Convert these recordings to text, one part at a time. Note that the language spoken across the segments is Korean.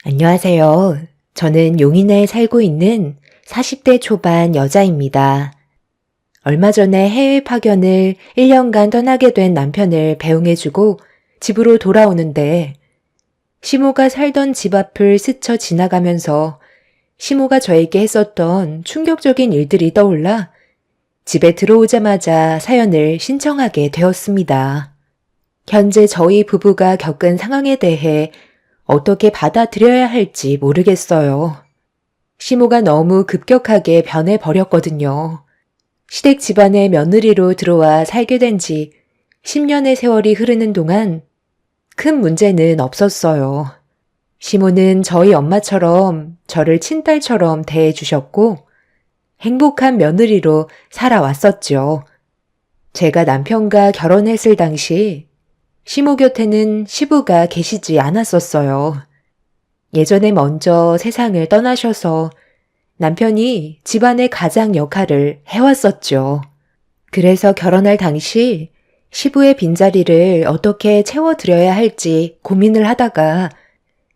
안녕하세요. 저는 용인에 살고 있는 40대 초반 여자입니다. 얼마 전에 해외 파견을 1년간 떠나게 된 남편을 배웅해주고 집으로 돌아오는데 시모가 살던 집 앞을 스쳐 지나가면서 시모가 저에게 했었던 충격적인 일들이 떠올라 집에 들어오자마자 사연을 신청하게 되었습니다. 현재 저희 부부가 겪은 상황에 대해 어떻게 받아들여야 할지 모르겠어요. 시모가 너무 급격하게 변해버렸거든요. 시댁 집안의 며느리로 들어와 살게 된 지 10년의 세월이 흐르는 동안 큰 문제는 없었어요. 시모는 저희 엄마처럼 저를 친딸처럼 대해주셨고 행복한 며느리로 살아왔었죠. 제가 남편과 결혼했을 당시 시모 곁에는 시부가 계시지 않았었어요. 예전에 먼저 세상을 떠나셔서 남편이 집안의 가장 역할을 해왔었죠. 그래서 결혼할 당시 시부의 빈자리를 어떻게 채워드려야 할지 고민을 하다가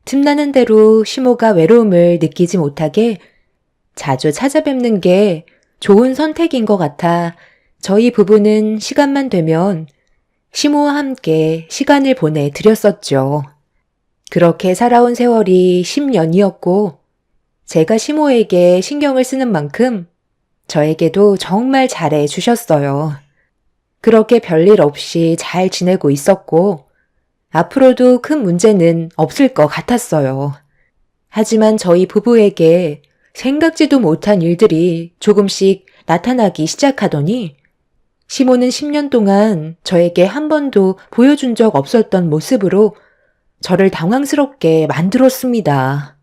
틈나는 대로 시모가 외로움을 느끼지 못하게 자주 찾아뵙는 게 좋은 선택인 것 같아 저희 부부는 시간만 되면 시모와 함께 시간을 보내드렸었죠. 그렇게 살아온 세월이 10년이었고 제가 시모에게 신경을 쓰는 만큼 저에게도 정말 잘해 주셨어요. 그렇게 별일 없이 잘 지내고 있었고 앞으로도 큰 문제는 없을 것 같았어요. 하지만 저희 부부에게 생각지도 못한 일들이 조금씩 나타나기 시작하더니 시모는 10년 동안 저에게 한 번도 보여준 적 없었던 모습으로 저를 당황스럽게 만들었습니다.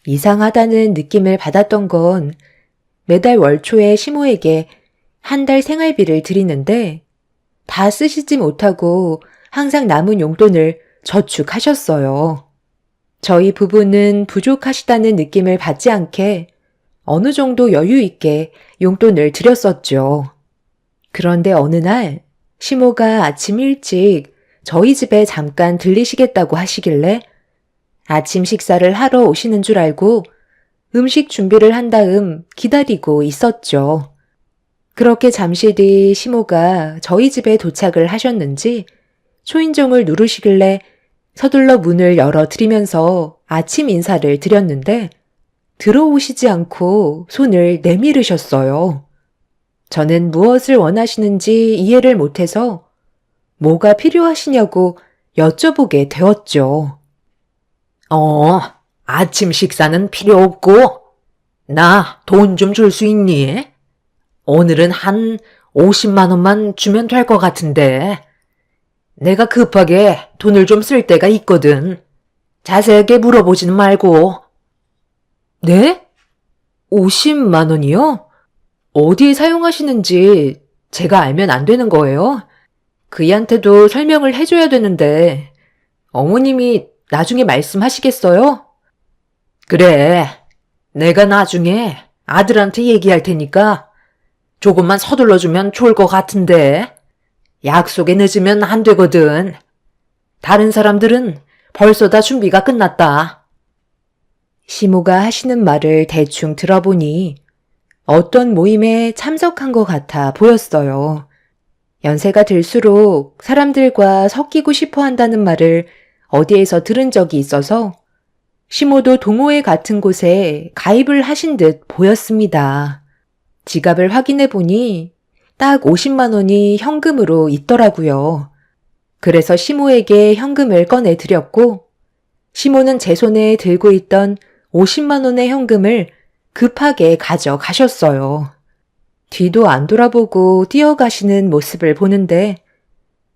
이상하다는 느낌을 받았던 건 매달 월초에 시모에게 한 달 생활비를 드리는데 다 쓰시지 못하고 항상 남은 용돈을 저축하셨어요. 저희 부부는 부족하시다는 느낌을 받지 않게 어느 정도 여유 있게 용돈을 드렸었죠. 그런데 어느 날 시모가 아침 일찍 저희 집에 잠깐 들리시겠다고 하시길래 아침 식사를 하러 오시는 줄 알고 음식 준비를 한 다음 기다리고 있었죠. 그렇게 잠시 뒤 시모가 저희 집에 도착을 하셨는지 초인종을 누르시길래 서둘러 문을 열어드리면서 아침 인사를 드렸는데 들어오시지 않고 손을 내밀으셨어요. 저는 무엇을 원하시는지 이해를 못해서 뭐가 필요하시냐고 여쭤보게 되었죠. 아침 식사는 필요 없고 나 돈 좀 줄 수 있니? 오늘은 한 50만 원만 주면 될 것 같은데 내가 급하게 돈을 좀 쓸 때가 있거든. 자세하게 물어보지는 말고. 네? 50만 원이요? 어디에 사용하시는지 제가 알면 안 되는 거예요? 그이한테도 설명을 해줘야 되는데 어머님이 나중에 말씀하시겠어요? 그래, 내가 나중에 아들한테 얘기할 테니까 조금만 서둘러주면 좋을 것 같은데 약속에 늦으면 안 되거든. 다른 사람들은 벌써 다 준비가 끝났다. 시모가 하시는 말을 대충 들어보니 어떤 모임에 참석한 것 같아 보였어요. 연세가 들수록 사람들과 섞이고 싶어 한다는 말을 어디에서 들은 적이 있어서 시모도 동호회 같은 곳에 가입을 하신 듯 보였습니다. 지갑을 확인해 보니 딱 50만 원이 현금으로 있더라고요. 그래서 시모에게 현금을 꺼내 드렸고 시모는 제 손에 들고 있던 50만 원의 현금을 급하게 가져가셨어요. 뒤도 안 돌아보고 뛰어가시는 모습을 보는데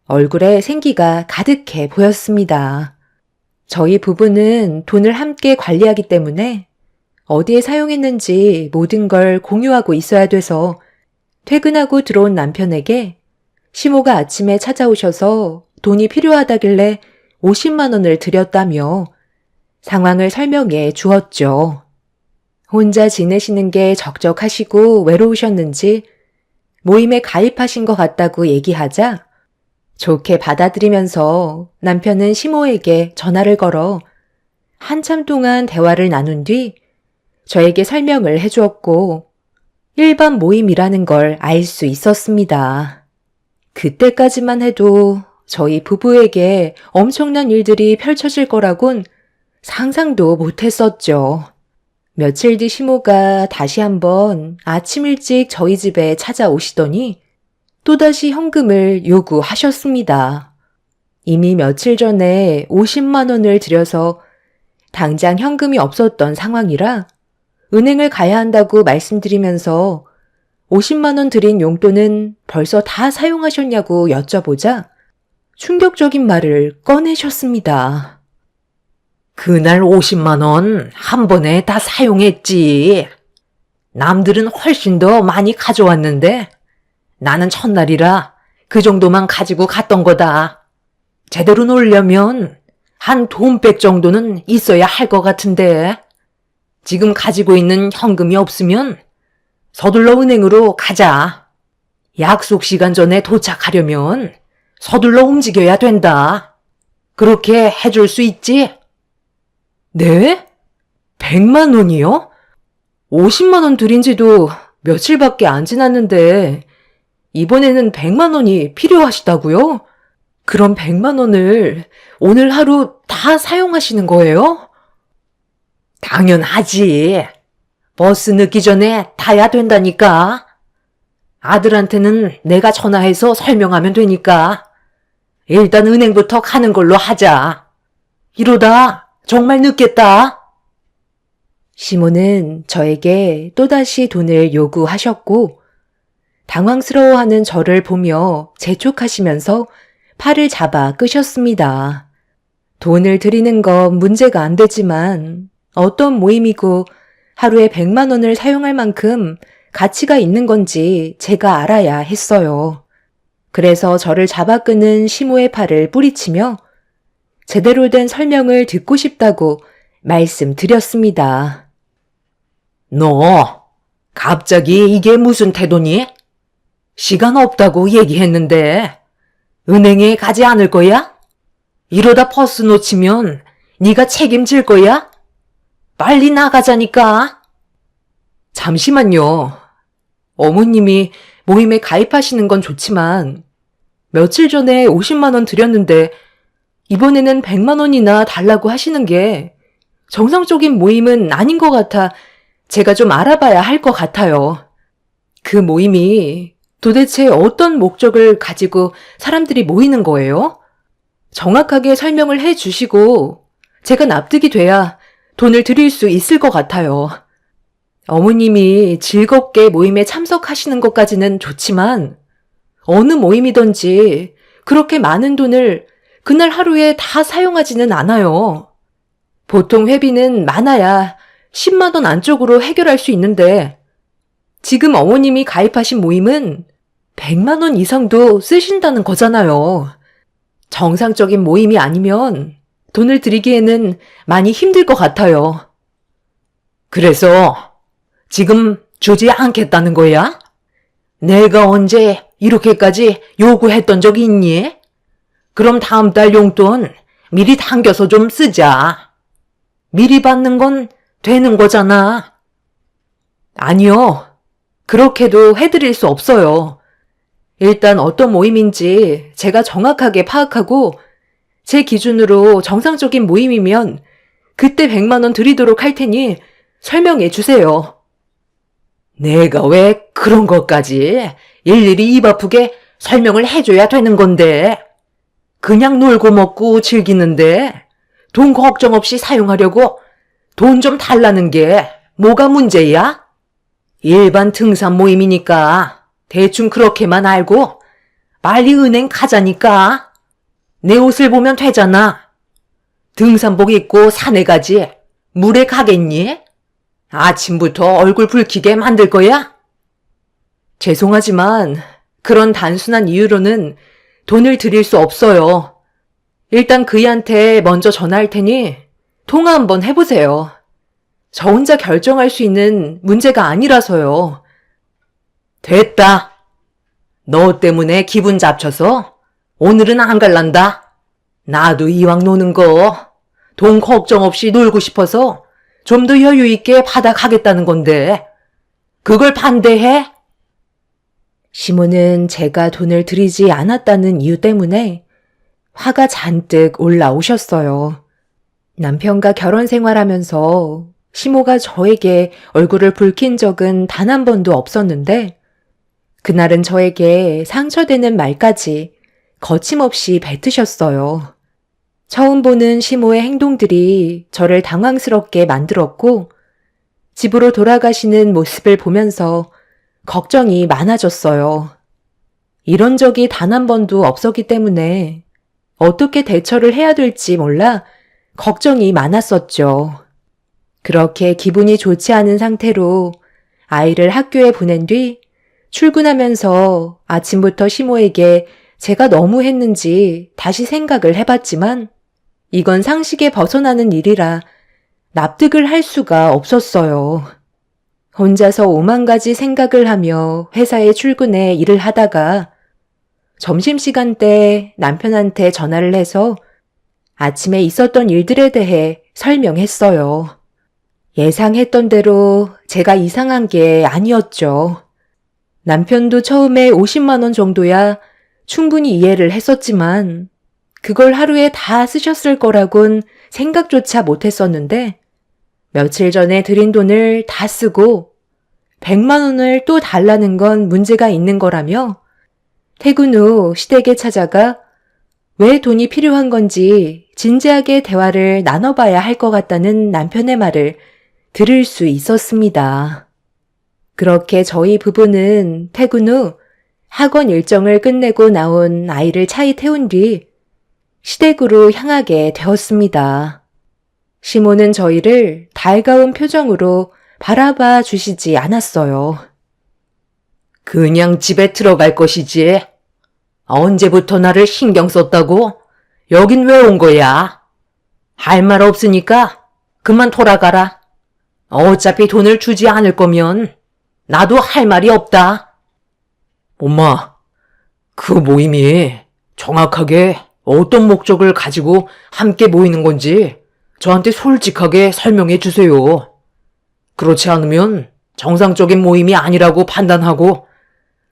얼굴에 생기가 가득해 보였습니다. 저희 부부는 돈을 함께 관리하기 때문에 어디에 사용했는지 모든 걸 공유하고 있어야 돼서 퇴근하고 들어온 남편에게 시모가 아침에 찾아오셔서 돈이 필요하다길래 50만 원을 드렸다며 상황을 설명해 주었죠. 혼자 지내시는 게 적적하시고 외로우셨는지 모임에 가입하신 것 같다고 얘기하자 좋게 받아들이면서 남편은 시모에게 전화를 걸어 한참 동안 대화를 나눈 뒤 저에게 설명을 해주었고 일반 모임이라는 걸 알 수 있었습니다. 그때까지만 해도 저희 부부에게 엄청난 일들이 펼쳐질 거라곤 상상도 못했었죠. 며칠 뒤 시모가 다시 한번 아침 일찍 저희 집에 찾아오시더니 또다시 현금을 요구하셨습니다. 이미 며칠 전에 50만 원을 들여서 당장 현금이 없었던 상황이라 은행을 가야 한다고 말씀드리면서 50만 원 드린 용돈은 벌써 다 사용하셨냐고 여쭤보자 충격적인 말을 꺼내셨습니다. 그날 50만 원 한 번에 다 사용했지. 남들은 훨씬 더 많이 가져왔는데 나는 첫날이라 그 정도만 가지고 갔던 거다. 제대로 놀려면 한 돈백 정도는 있어야 할 것 같은데 지금 가지고 있는 현금이 없으면 서둘러 은행으로 가자. 약속 시간 전에 도착하려면 서둘러 움직여야 된다. 그렇게 해줄 수 있지? 네? 100만 원이요? 50만 원 드린 지도 며칠밖에 안 지났는데 이번에는 100만 원이 필요하시다고요? 그럼 100만 원을 오늘 하루 다 사용하시는 거예요? 당연하지. 버스 늦기 전에 타야 된다니까. 아들한테는 내가 전화해서 설명하면 되니까. 일단 은행부터 가는 걸로 하자. 이러다 정말 늦겠다. 시모는 저에게 또다시 돈을 요구하셨고 당황스러워하는 저를 보며 재촉하시면서 팔을 잡아 끄셨습니다. 돈을 드리는 건 문제가 안 되지만 어떤 모임이고 하루에 100만 원을 사용할 만큼 가치가 있는 건지 제가 알아야 했어요. 그래서 저를 잡아 끄는 시모의 팔을 뿌리치며 제대로 된 설명을 듣고 싶다고 말씀드렸습니다. 너 갑자기 이게 무슨 태도니? 시간 없다고 얘기했는데 은행에 가지 않을 거야? 이러다 버스 놓치면 네가 책임질 거야? 빨리 나가자니까. 잠시만요. 어머님이 모임에 가입하시는 건 좋지만 며칠 전에 50만 원 드렸는데 이번에는 100만 원이나 달라고 하시는 게 정상적인 모임은 아닌 것 같아 제가 좀 알아봐야 할 것 같아요. 그 모임이 도대체 어떤 목적을 가지고 사람들이 모이는 거예요? 정확하게 설명을 해 주시고 제가 납득이 돼야 돈을 드릴 수 있을 것 같아요. 어머님이 즐겁게 모임에 참석하시는 것까지는 좋지만 어느 모임이든지 그렇게 많은 돈을 그날 하루에 다 사용하지는 않아요. 보통 회비는 많아야 10만 원 안쪽으로 해결할 수 있는데 지금 어머님이 가입하신 모임은 100만 원 이상도 쓰신다는 거잖아요. 정상적인 모임이 아니면 돈을 드리기에는 많이 힘들 것 같아요. 그래서 지금 주지 않겠다는 거야? 내가 언제 이렇게까지 요구했던 적이 있니? 그럼 다음 달 용돈 미리 당겨서 좀 쓰자. 미리 받는 건 되는 거잖아. 아니요. 그렇게도 해드릴 수 없어요. 일단 어떤 모임인지 제가 정확하게 파악하고 제 기준으로 정상적인 모임이면 그때 100만 원 드리도록 할 테니 설명해 주세요. 내가 왜 그런 것까지 일일이 입 아프게 설명을 해줘야 되는 건데. 그냥 놀고 먹고 즐기는데 돈 걱정 없이 사용하려고 돈 좀 달라는 게 뭐가 문제야? 일반 등산 모임이니까 대충 그렇게만 알고 빨리 은행 가자니까. 내 옷을 보면 되잖아. 등산복 입고 산에 가지 물에 가겠니? 아침부터 얼굴 붉히게 만들 거야? 죄송하지만 그런 단순한 이유로는 돈을 드릴 수 없어요. 일단 그이한테 먼저 전화할 테니 통화 한번 해보세요. 저 혼자 결정할 수 있는 문제가 아니라서요. 됐다. 너 때문에 기분 잡쳐서 오늘은 안 갈란다. 나도 이왕 노는 거 돈 걱정 없이 놀고 싶어서 좀 더 여유 있게 바다 가겠다는 건데 그걸 반대해? 시모는 제가 돈을 드리지 않았다는 이유 때문에 화가 잔뜩 올라오셨어요. 남편과 결혼 생활하면서 시모가 저에게 얼굴을 붉힌 적은 단 한 번도 없었는데 그날은 저에게 상처되는 말까지 거침없이 뱉으셨어요. 처음 보는 시모의 행동들이 저를 당황스럽게 만들었고 집으로 돌아가시는 모습을 보면서 걱정이 많아졌어요. 이런 적이 단 한 번도 없었기 때문에 어떻게 대처를 해야 될지 몰라 걱정이 많았었죠. 그렇게 기분이 좋지 않은 상태로 아이를 학교에 보낸 뒤 출근하면서 아침부터 시모에게 제가 너무 했는지 다시 생각을 해봤지만 이건 상식에 벗어나는 일이라 납득을 할 수가 없었어요. 혼자서 오만 가지 생각을 하며 회사에 출근해 일을 하다가 점심시간 때 남편한테 전화를 해서 아침에 있었던 일들에 대해 설명했어요. 예상했던 대로 제가 이상한 게 아니었죠. 남편도 처음에 50만 원 정도야 충분히 이해를 했었지만 그걸 하루에 다 쓰셨을 거라곤 생각조차 못했었는데 며칠 전에 드린 돈을 다 쓰고 100만 원을 또 달라는 건 문제가 있는 거라며 퇴근 후 시댁에 찾아가 왜 돈이 필요한 건지 진지하게 대화를 나눠봐야 할 것 같다는 남편의 말을 들을 수 있었습니다. 그렇게 저희 부부는 퇴근 후 학원 일정을 끝내고 나온 아이를 차에 태운 뒤 시댁으로 향하게 되었습니다. 시모는 저희를 달가운 표정으로 바라봐 주시지 않았어요. 그냥 집에 들어갈 것이지. 언제부터 나를 신경 썼다고? 여긴 왜 온 거야? 할 말 없으니까 그만 돌아가라. 어차피 돈을 주지 않을 거면 나도 할 말이 없다. 엄마, 그 모임이 정확하게 어떤 목적을 가지고 함께 모이는 건지 저한테 솔직하게 설명해 주세요. 그렇지 않으면 정상적인 모임이 아니라고 판단하고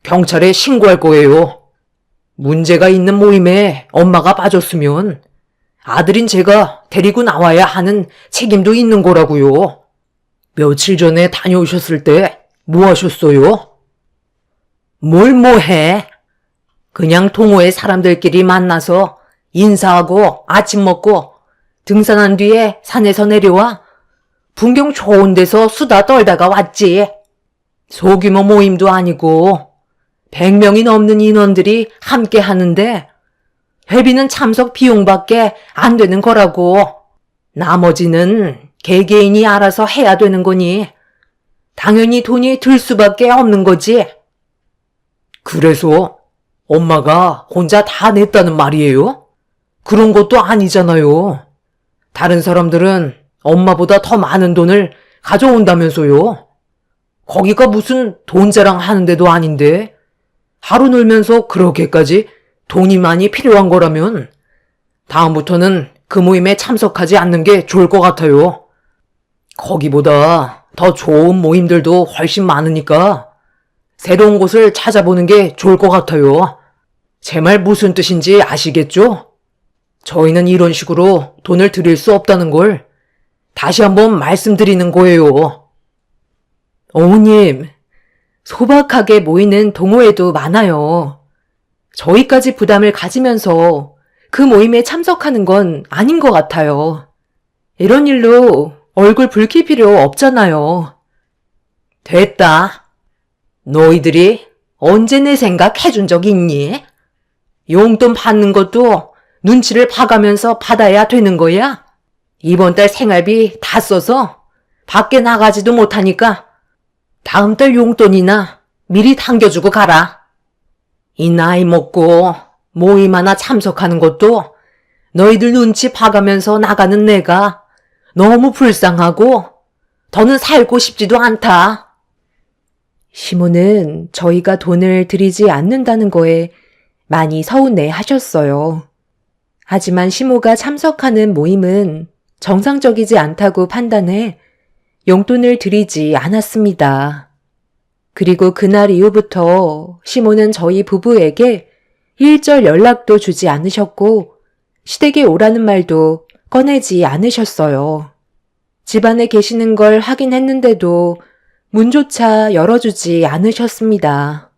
경찰에 신고할 거예요. 문제가 있는 모임에 엄마가 빠졌으면 아들인 제가 데리고 나와야 하는 책임도 있는 거라고요. 며칠 전에 다녀오셨을 때 뭐 하셨어요? 뭘 해? 그냥 동호회 사람들끼리 만나서 인사하고 아침 먹고 등산한 뒤에 산에서 내려와 풍경 좋은 데서 수다 떨다가 왔지. 소규모 모임도 아니고 100명이 넘는 인원들이 함께 하는데 회비는 참석 비용밖에 안 되는 거라고. 나머지는 개개인이 알아서 해야 되는 거니 당연히 돈이 들 수밖에 없는 거지. 그래서 엄마가 혼자 다 냈다는 말이에요? 그런 것도 아니잖아요. 다른 사람들은 엄마보다 더 많은 돈을 가져온다면서요. 거기가 무슨 돈 자랑 하는 데도 아닌데 하루 놀면서 그렇게까지 돈이 많이 필요한 거라면 다음부터는 그 모임에 참석하지 않는 게 좋을 것 같아요. 거기보다 더 좋은 모임들도 훨씬 많으니까 새로운 곳을 찾아보는 게 좋을 것 같아요. 제 말 무슨 뜻인지 아시겠죠? 저희는 이런 식으로 돈을 드릴 수 없다는 걸 다시 한번 말씀드리는 거예요. 어머님, 소박하게 모이는 동호회도 많아요. 저희까지 부담을 가지면서 그 모임에 참석하는 건 아닌 것 같아요. 이런 일로 얼굴 붉힐 필요 없잖아요. 됐다. 너희들이 언제 내 생각 해준 적 있니? 용돈 받는 것도 눈치를 봐가면서 받아야 되는 거야? 이번 달 생활비 다 써서 밖에 나가지도 못하니까 다음 달 용돈이나 미리 당겨주고 가라. 이 나이 먹고 모임 하나 참석하는 것도 너희들 눈치 봐가면서 나가는 내가 너무 불쌍하고 더는 살고 싶지도 않다. 시모는 저희가 돈을 드리지 않는다는 거에 많이 서운해 하셨어요. 하지만 시모가 참석하는 모임은 정상적이지 않다고 판단해 용돈을 드리지 않았습니다. 그리고 그날 이후부터 시모는 저희 부부에게 일절 연락도 주지 않으셨고 시댁에 오라는 말도 꺼내지 않으셨어요. 집안에 계시는 걸 확인했는데도 문조차 열어주지 않으셨습니다.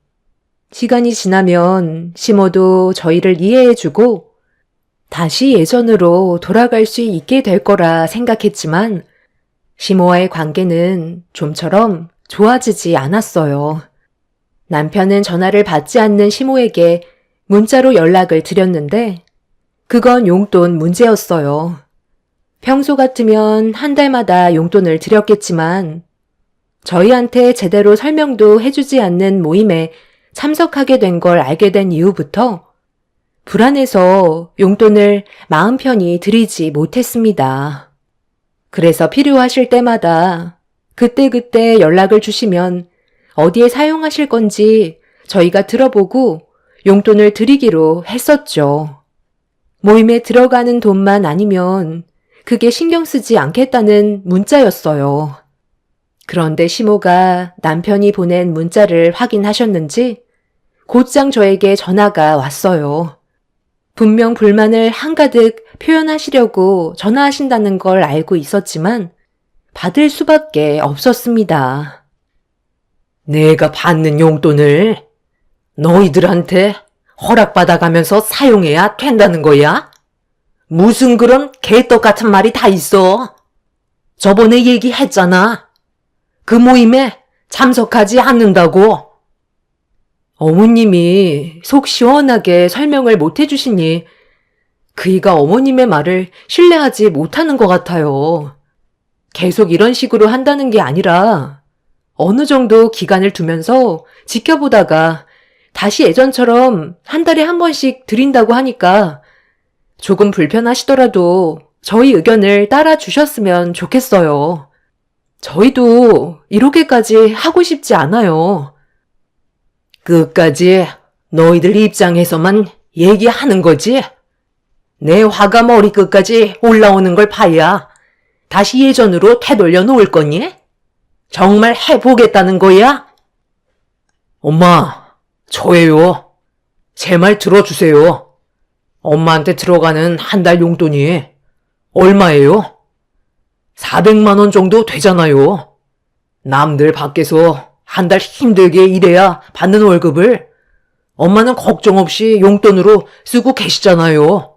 시간이 지나면 시모도 저희를 이해해주고 다시 예전으로 돌아갈 수 있게 될 거라 생각했지만 시모와의 관계는 좀처럼 좋아지지 않았어요. 남편은 전화를 받지 않는 시모에게 문자로 연락을 드렸는데 그건 용돈 문제였어요. 평소 같으면 한 달마다 용돈을 드렸겠지만 저희한테 제대로 설명도 해주지 않는 모임에 참석하게 된 걸 알게 된 이후부터 불안해서 용돈을 마음 편히 드리지 못했습니다. 그래서 필요하실 때마다 그때그때 연락을 주시면 어디에 사용하실 건지 저희가 들어보고 용돈을 드리기로 했었죠. 모임에 들어가는 돈만 아니면 그게 신경 쓰지 않겠다는 문자였어요. 그런데 시모가 남편이 보낸 문자를 확인하셨는지 곧장 저에게 전화가 왔어요. 분명 불만을 한가득 표현하시려고 전화하신다는 걸 알고 있었지만 받을 수밖에 없었습니다. 내가 받는 용돈을 너희들한테 허락받아가면서 사용해야 된다는 거야? 무슨 그런 개떡 같은 말이 다 있어. 저번에 얘기했잖아. 그 모임에 참석하지 않는다고. 어머님이 속 시원하게 설명을 못 해주시니 그이가 어머님의 말을 신뢰하지 못하는 것 같아요. 계속 이런 식으로 한다는 게 아니라 어느 정도 기간을 두면서 지켜보다가 다시 예전처럼 한 달에 한 번씩 드린다고 하니까 조금 불편하시더라도 저희 의견을 따라주셨으면 좋겠어요. 저희도 이렇게까지 하고 싶지 않아요. 끝까지 너희들 입장에서만 얘기하는 거지? 내 화가 머리끝까지 올라오는 걸 봐야 다시 예전으로 되돌려 놓을 거니? 정말 해보겠다는 거야? 엄마, 저예요. 제 말 들어주세요. 엄마한테 들어가는 한 달 용돈이 얼마예요? 400만 원 정도 되잖아요. 남들 밖에서 한 달 힘들게 일해야 받는 월급을 엄마는 걱정 없이 용돈으로 쓰고 계시잖아요.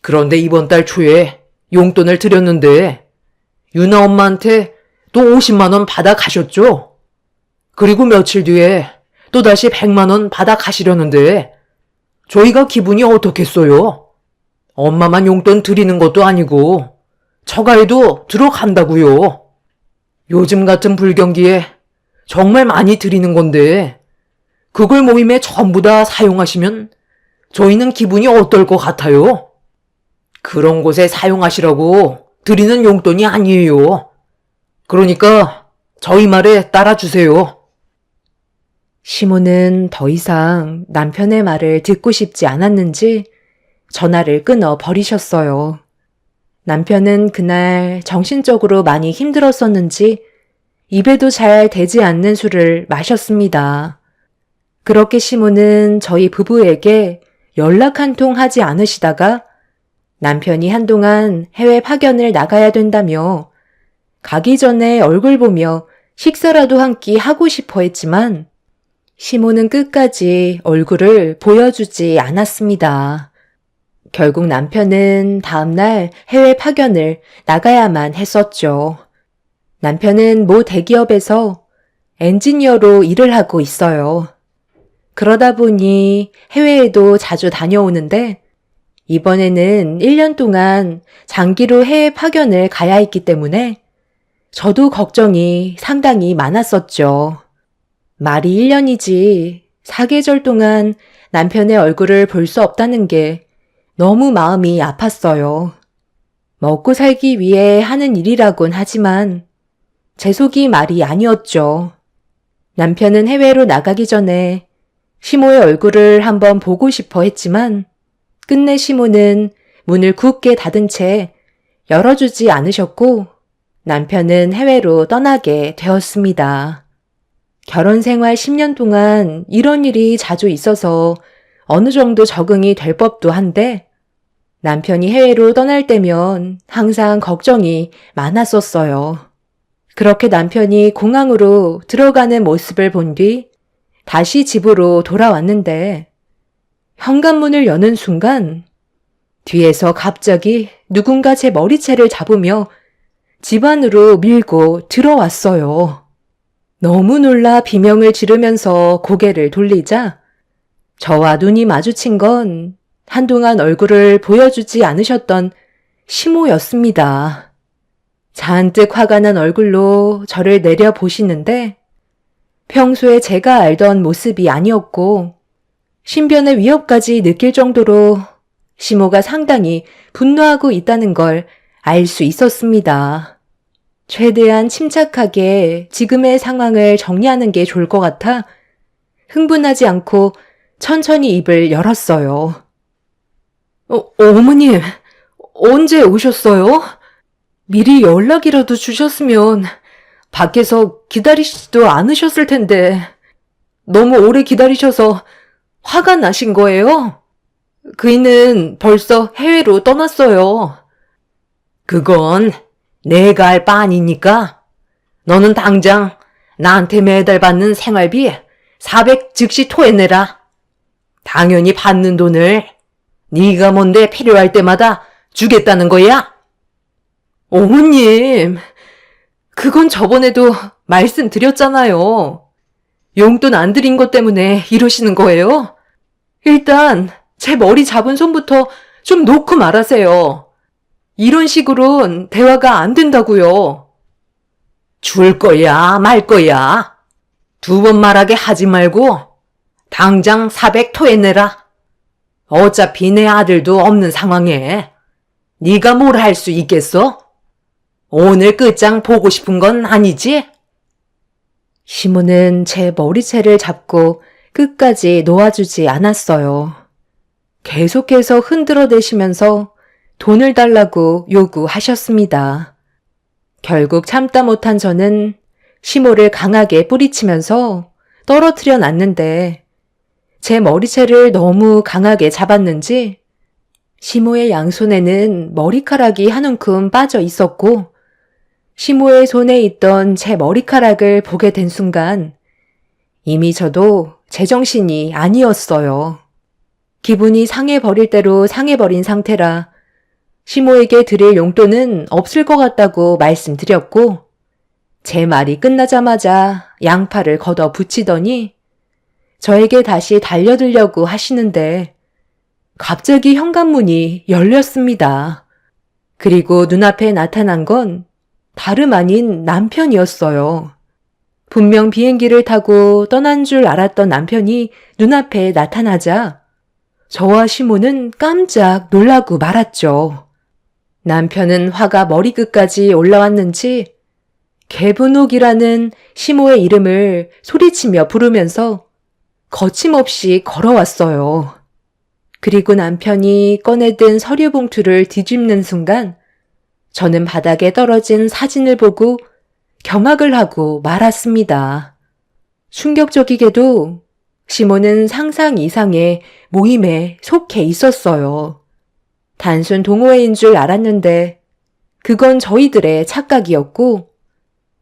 그런데 이번 달 초에 용돈을 드렸는데 유나 엄마한테 또 50만 원 받아 가셨죠? 그리고 며칠 뒤에 또다시 100만 원 받아 가시려는데 저희가 기분이 어떻겠어요? 엄마만 용돈 드리는 것도 아니고 처가에도 들어간다고요. 요즘 같은 불경기에 정말 많이 드리는 건데 그걸 모임에 전부 다 사용하시면 저희는 기분이 어떨 것 같아요? 그런 곳에 사용하시라고 드리는 용돈이 아니에요. 그러니까 저희 말에 따라주세요. 시모는 더 이상 남편의 말을 듣고 싶지 않았는지 전화를 끊어 버리셨어요. 남편은 그날 정신적으로 많이 힘들었었는지 입에도 잘 대지 않는 술을 마셨습니다. 그렇게 시모는 저희 부부에게 연락 한 통 하지 않으시다가 남편이 한동안 해외 파견을 나가야 된다며 가기 전에 얼굴 보며 식사라도 한 끼 하고 싶어 했지만 시모는 끝까지 얼굴을 보여주지 않았습니다. 결국 남편은 다음날 해외 파견을 나가야만 했었죠. 남편은 모 대기업에서 엔지니어로 일을 하고 있어요. 그러다 보니 해외에도 자주 다녀오는데 이번에는 1년 동안 장기로 해외 파견을 가야 했기 때문에 저도 걱정이 상당히 많았었죠. 말이 1년이지 4계절 동안 남편의 얼굴을 볼 수 없다는 게 너무 마음이 아팠어요. 먹고 살기 위해 하는 일이라곤 하지만 제 속이 말이 아니었죠. 남편은 해외로 나가기 전에 시모의 얼굴을 한번 보고 싶어 했지만 끝내 시모는 문을 굳게 닫은 채 열어주지 않으셨고 남편은 해외로 떠나게 되었습니다. 결혼 생활 10년 동안 이런 일이 자주 있어서 어느 정도 적응이 될 법도 한데 남편이 해외로 떠날 때면 항상 걱정이 많았었어요. 그렇게 남편이 공항으로 들어가는 모습을 본 뒤 다시 집으로 돌아왔는데 현관문을 여는 순간 뒤에서 갑자기 누군가 제 머리채를 잡으며 집 안으로 밀고 들어왔어요. 너무 놀라 비명을 지르면서 고개를 돌리자 저와 눈이 마주친 건 한동안 얼굴을 보여주지 않으셨던 시모였습니다. 잔뜩 화가 난 얼굴로 저를 내려보시는데 평소에 제가 알던 모습이 아니었고 신변의 위협까지 느낄 정도로 시모가 상당히 분노하고 있다는 걸 알 수 있었습니다. 최대한 침착하게 지금의 상황을 정리하는 게 좋을 것 같아 흥분하지 않고 천천히 입을 열었어요. 어머님, 언제 오셨어요? 미리 연락이라도 주셨으면 밖에서 기다리시지도 않으셨을 텐데 너무 오래 기다리셔서 화가 나신 거예요? 그이는 벌써 해외로 떠났어요. 그건 내가 할 바 아니니까 너는 당장 나한테 매달 받는 생활비 400 즉시 토해내라. 당연히 받는 돈을 네가 뭔데 필요할 때마다 주겠다는 거야? 어머님, 그건 저번에도 말씀드렸잖아요. 용돈 안 드린 것 때문에 이러시는 거예요? 일단 제 머리 잡은 손부터 좀 놓고 말하세요. 이런 식으론 대화가 안 된다고요. 줄 거야, 말 거야. 2번 말하게 하지 말고 당장 400 토해내라. 어차피 내 아들도 없는 상황에 네가 뭘 할 수 있겠어? 오늘 끝장 보고 싶은 건 아니지? 시모는 제 머리채를 잡고 끝까지 놓아주지 않았어요. 계속해서 흔들어대시면서 돈을 달라고 요구하셨습니다. 결국 참다 못한 저는 시모를 강하게 뿌리치면서 떨어뜨려 놨는데 제 머리채를 너무 강하게 잡았는지 시모의 양손에는 머리카락이 한 움큼 빠져 있었고 시모의 손에 있던 제 머리카락을 보게 된 순간 이미 저도 제정신이 아니었어요. 기분이 상해버릴 대로 상해버린 상태라 시모에게 드릴 용돈은 없을 것 같다고 말씀드렸고 제 말이 끝나자마자 양팔을 걷어 붙이더니 저에게 다시 달려들려고 하시는데 갑자기 현관문이 열렸습니다. 그리고 눈앞에 나타난 건 다름 아닌 남편이었어요. 분명 비행기를 타고 떠난 줄 알았던 남편이 눈앞에 나타나자 저와 시모는 깜짝 놀라고 말았죠. 남편은 화가 머리끝까지 올라왔는지 개분옥이라는 시모의 이름을 소리치며 부르면서 거침없이 걸어왔어요. 그리고 남편이 꺼내든 서류 봉투를 뒤집는 순간 저는 바닥에 떨어진 사진을 보고 경악을 하고 말았습니다. 충격적이게도 시모는 상상 이상의 모임에 속해 있었어요. 단순 동호회인 줄 알았는데 그건 저희들의 착각이었고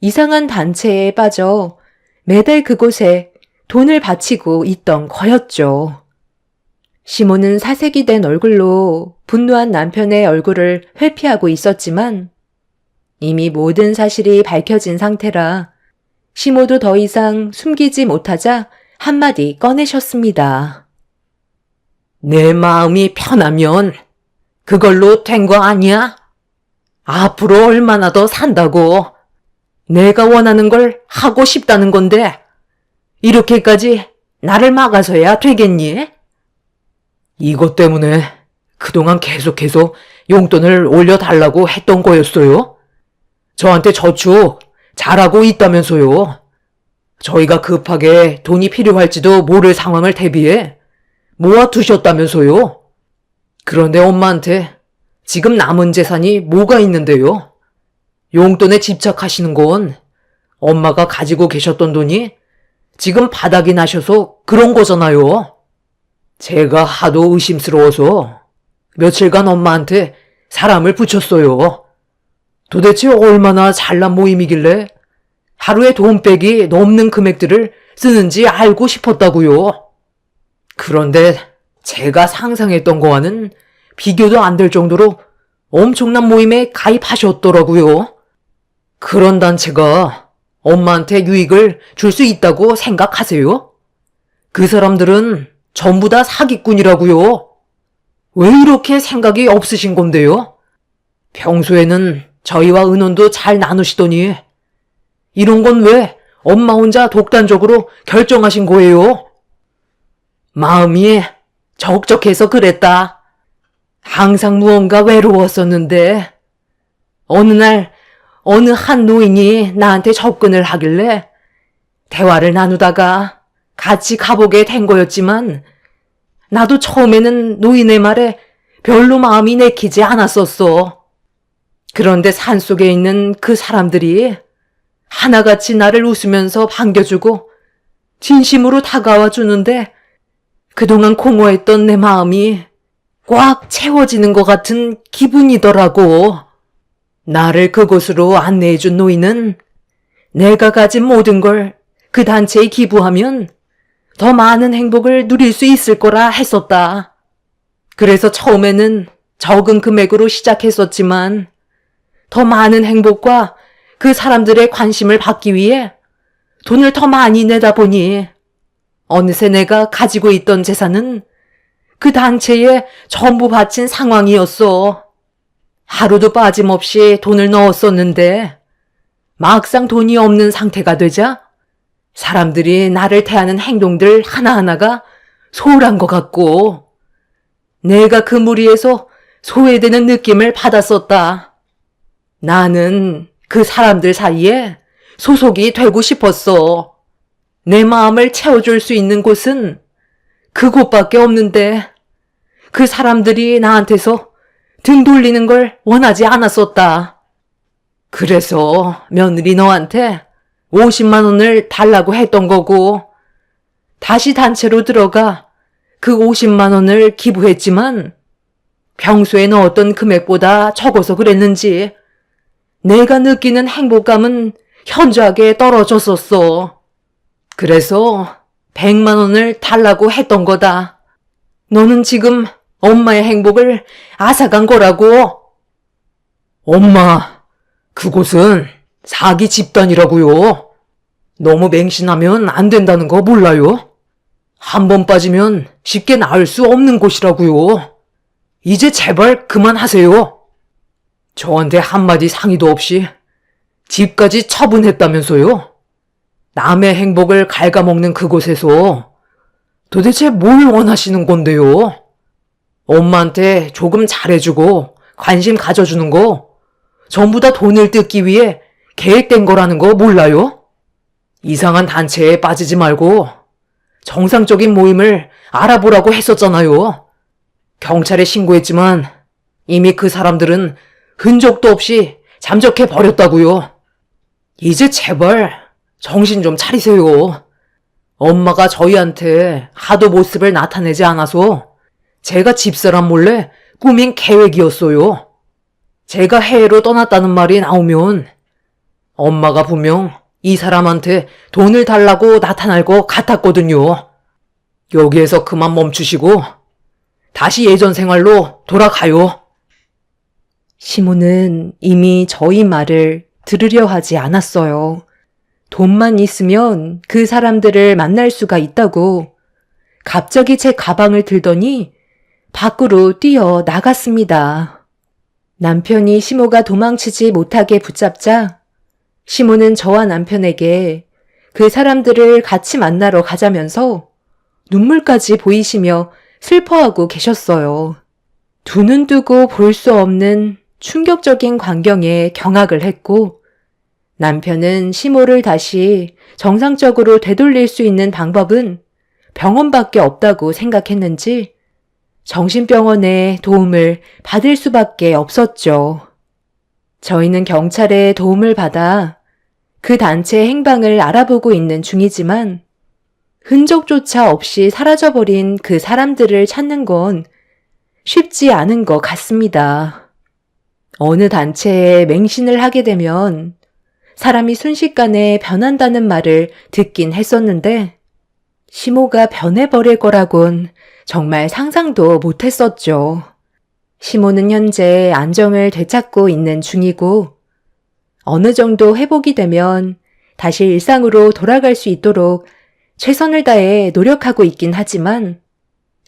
이상한 단체에 빠져 매달 그곳에 돈을 바치고 있던 거였죠. 시모는 사색이 된 얼굴로 분노한 남편의 얼굴을 회피하고 있었지만 이미 모든 사실이 밝혀진 상태라 시모도 더 이상 숨기지 못하자 한마디 꺼내셨습니다. 내 마음이 편하면 그걸로 된 거 아니야? 앞으로 얼마나 더 산다고? 내가 원하는 걸 하고 싶다는 건데 이렇게까지 나를 막아서야 되겠니? 이것 때문에 그동안 계속해서 용돈을 올려달라고 했던 거였어요? 저한테 저축 잘하고 있다면서요. 저희가 급하게 돈이 필요할지도 모를 상황을 대비해 모아두셨다면서요. 그런데 엄마한테 지금 남은 재산이 뭐가 있는데요? 용돈에 집착하시는 건 엄마가 가지고 계셨던 돈이 지금 바닥이 나셔서 그런 거잖아요. 제가 하도 의심스러워서 며칠간 엄마한테 사람을 붙였어요. 도대체 얼마나 잘난 모임이길래 하루에 돈백이 넘는 금액들을 쓰는지 알고 싶었다고요. 그런데 제가 상상했던 거와는 비교도 안 될 정도로 엄청난 모임에 가입하셨더라고요. 그런 단체가 엄마한테 유익을 줄 수 있다고 생각하세요? 그 사람들은 전부 다 사기꾼이라고요. 왜 이렇게 생각이 없으신 건데요? 평소에는 저희와 의논도 잘 나누시더니 이런 건 왜 엄마 혼자 독단적으로 결정하신 거예요? 마음이 적적해서 그랬다. 항상 무언가 외로웠었는데 어느 날 어느 한 노인이 나한테 접근을 하길래 대화를 나누다가 같이 가보게 된 거였지만 나도 처음에는 노인의 말에 별로 마음이 내키지 않았었어. 그런데 산속에 있는 그 사람들이 하나같이 나를 웃으면서 반겨주고 진심으로 다가와 주는데 그동안 공허했던 내 마음이 꽉 채워지는 것 같은 기분이더라고. 나를 그곳으로 안내해준 노인은 내가 가진 모든 걸 그 단체에 기부하면 더 많은 행복을 누릴 수 있을 거라 했었다. 그래서 처음에는 적은 금액으로 시작했었지만 더 많은 행복과 그 사람들의 관심을 받기 위해 돈을 더 많이 내다 보니 어느새 내가 가지고 있던 재산은 그 단체에 전부 바친 상황이었어. 하루도 빠짐없이 돈을 넣었었는데 막상 돈이 없는 상태가 되자 사람들이 나를 대하는 행동들 하나하나가 소홀한 것 같고 내가 그 무리에서 소외되는 느낌을 받았었다. 나는 그 사람들 사이에 소속이 되고 싶었어. 내 마음을 채워줄 수 있는 곳은 그곳밖에 없는데 그 사람들이 나한테서 등 돌리는 걸 원하지 않았었다. 그래서 며느리 너한테 50만 원을 달라고 했던 거고 다시 단체로 들어가 그 50만 원을 기부했지만 평소에 넣었던 금액보다 적어서 그랬는지 내가 느끼는 행복감은 현저하게 떨어졌었어. 그래서 100만 원을 달라고 했던 거다. 너는 지금 엄마의 행복을 앗아간 거라고. 엄마, 그곳은 사기 집단이라고요. 너무 맹신하면 안 된다는 거 몰라요? 한 번 빠지면 쉽게 나을 수 없는 곳이라고요. 이제 제발 그만하세요. 저한테 한마디 상의도 없이 집까지 처분했다면서요? 남의 행복을 갉아먹는 그곳에서 도대체 뭘 원하시는 건데요? 엄마한테 조금 잘해주고 관심 가져주는 거 전부 다 돈을 뜯기 위해 계획된 거라는 거 몰라요? 이상한 단체에 빠지지 말고 정상적인 모임을 알아보라고 했었잖아요. 경찰에 신고했지만 이미 그 사람들은 흔적도 없이 잠적해 버렸다고요. 이제 제발 정신 좀 차리세요. 엄마가 저희한테 하도 모습을 나타내지 않아서 제가 집사람 몰래 꾸민 계획이었어요. 제가 해외로 떠났다는 말이 나오면 엄마가 분명 이 사람한테 돈을 달라고 나타날 것 같았거든요. 여기에서 그만 멈추시고 다시 예전 생활로 돌아가요. 시모는 이미 저희 말을 들으려 하지 않았어요. 돈만 있으면 그 사람들을 만날 수가 있다고 갑자기 제 가방을 들더니 밖으로 뛰어 나갔습니다. 남편이 시모가 도망치지 못하게 붙잡자 시모는 저와 남편에게 그 사람들을 같이 만나러 가자면서 눈물까지 보이시며 슬퍼하고 계셨어요. 두 눈 뜨고 볼 수 없는 충격적인 광경에 경악을 했고 남편은 시모를 다시 정상적으로 되돌릴 수 있는 방법은 병원밖에 없다고 생각했는지 정신병원의 도움을 받을 수밖에 없었죠. 저희는 경찰의 도움을 받아 그 단체의 행방을 알아보고 있는 중이지만 흔적조차 없이 사라져버린 그 사람들을 찾는 건 쉽지 않은 것 같습니다. 어느 단체에 맹신을 하게 되면 사람이 순식간에 변한다는 말을 듣긴 했었는데 시모가 변해버릴 거라곤 정말 상상도 못했었죠. 시모는 현재 안정을 되찾고 있는 중이고 어느 정도 회복이 되면 다시 일상으로 돌아갈 수 있도록 최선을 다해 노력하고 있긴 하지만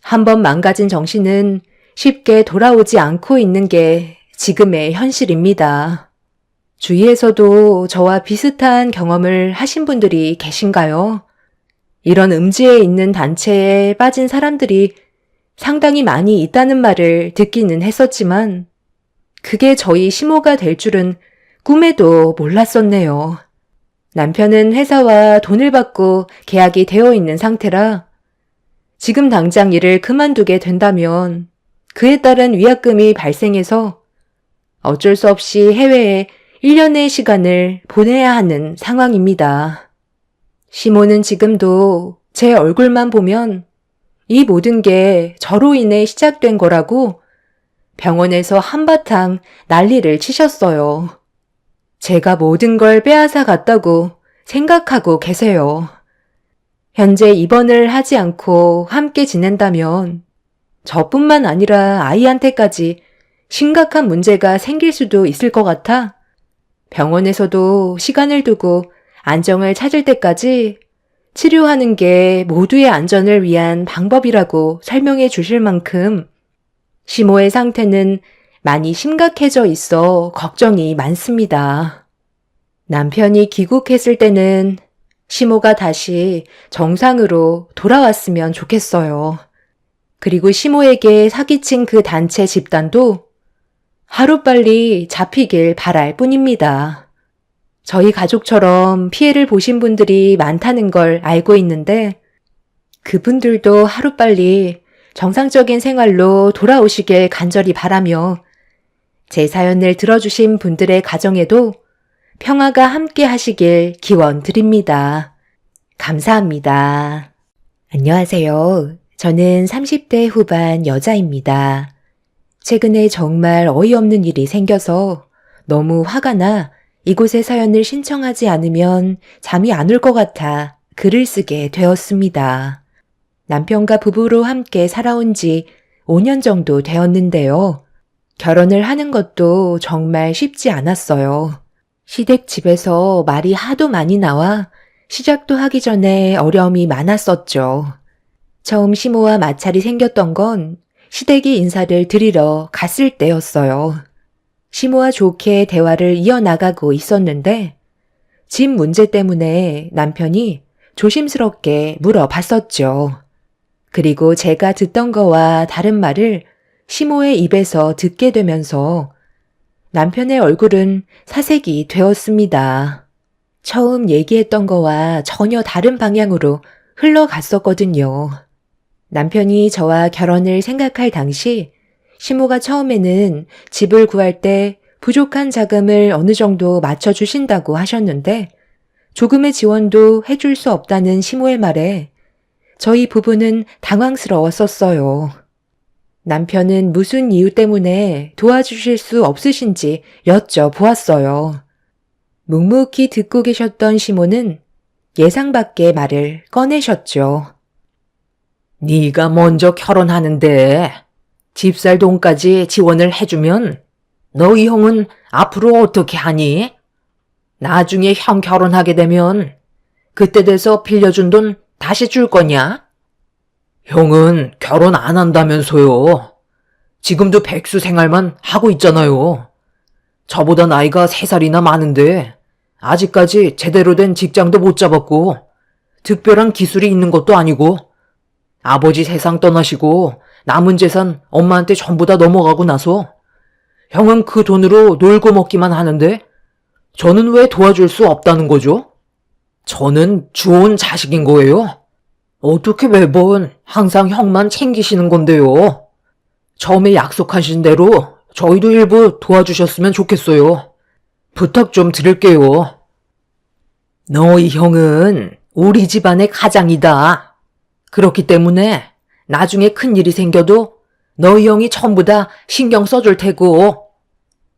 한번 망가진 정신은 쉽게 돌아오지 않고 있는 게 지금의 현실입니다. 주위에서도 저와 비슷한 경험을 하신 분들이 계신가요? 이런 음지에 있는 단체에 빠진 사람들이 상당히 많이 있다는 말을 듣기는 했었지만 그게 저희 시모가 될 줄은 꿈에도 몰랐었네요. 남편은 회사와 돈을 받고 계약이 되어 있는 상태라 지금 당장 일을 그만두게 된다면 그에 따른 위약금이 발생해서 어쩔 수 없이 해외에 1년의 시간을 보내야 하는 상황입니다. 시모는 지금도 제 얼굴만 보면 이 모든 게 저로 인해 시작된 거라고 병원에서 한바탕 난리를 치셨어요. 제가 모든 걸 빼앗아 갔다고 생각하고 계세요. 현재 입원을 하지 않고 함께 지낸다면 저뿐만 아니라 아이한테까지 심각한 문제가 생길 수도 있을 것 같아 병원에서도 시간을 두고 안정을 찾을 때까지 치료하는 게 모두의 안전을 위한 방법이라고 설명해 주실 만큼 시모의 상태는 많이 심각해져 있어 걱정이 많습니다. 남편이 귀국했을 때는 시모가 다시 정상으로 돌아왔으면 좋겠어요. 그리고 시모에게 사기친 그 단체 집단도 하루빨리 잡히길 바랄 뿐입니다. 저희 가족처럼 피해를 보신 분들이 많다는 걸 알고 있는데 그분들도 하루빨리 정상적인 생활로 돌아오시길 간절히 바라며 제 사연을 들어주신 분들의 가정에도 평화가 함께 하시길 기원드립니다. 감사합니다. 안녕하세요. 저는 30대 후반 여자입니다. 최근에 정말 어이없는 일이 생겨서 너무 화가 나 이곳에 사연을 신청하지 않으면 잠이 안 올 것 같아 글을 쓰게 되었습니다. 남편과 부부로 함께 살아온 지 5년 정도 되었는데요. 결혼을 하는 것도 정말 쉽지 않았어요. 시댁 집에서 말이 하도 많이 나와 시작도 하기 전에 어려움이 많았었죠. 처음 시모와 마찰이 생겼던 건 시댁이 인사를 드리러 갔을 때였어요. 시모와 좋게 대화를 이어나가고 있었는데 집 문제 때문에 남편이 조심스럽게 물어봤었죠. 그리고 제가 듣던 거와 다른 말을 시모의 입에서 듣게 되면서 남편의 얼굴은 사색이 되었습니다. 처음 얘기했던 거와 전혀 다른 방향으로 흘러갔었거든요. 남편이 저와 결혼을 생각할 당시 시모가 처음에는 집을 구할 때 부족한 자금을 어느 정도 맞춰주신다고 하셨는데 조금의 지원도 해줄 수 없다는 시모의 말에 저희 부부는 당황스러웠었어요. 남편은 무슨 이유 때문에 도와주실 수 없으신지 여쭤보았어요. 묵묵히 듣고 계셨던 시모는 예상 밖의 말을 꺼내셨죠. 네가 먼저 결혼하는데 집살 돈까지 지원을 해주면 너희 형은 앞으로 어떻게 하니? 나중에 형 결혼하게 되면 그때 돼서 빌려준 돈 다시 줄 거냐? 형은 결혼 안 한다면서요. 지금도 백수 생활만 하고 있잖아요. 저보다 나이가 3살이나 많은데 아직까지 제대로 된 직장도 못 잡았고 특별한 기술이 있는 것도 아니고 아버지 세상 떠나시고 남은 재산 엄마한테 전부 다 넘어가고 나서 형은 그 돈으로 놀고 먹기만 하는데 저는 왜 도와줄 수 없다는 거죠? 저는 좋은 자식인 거예요. 어떻게 매번 항상 형만 챙기시는 건데요? 처음에 약속하신 대로 저희도 일부 도와주셨으면 좋겠어요. 부탁 좀 드릴게요. 너희 형은 우리 집안의 가장이다. 그렇기 때문에 나중에 큰일이 생겨도 너희 형이 전부 다 신경 써줄 테고,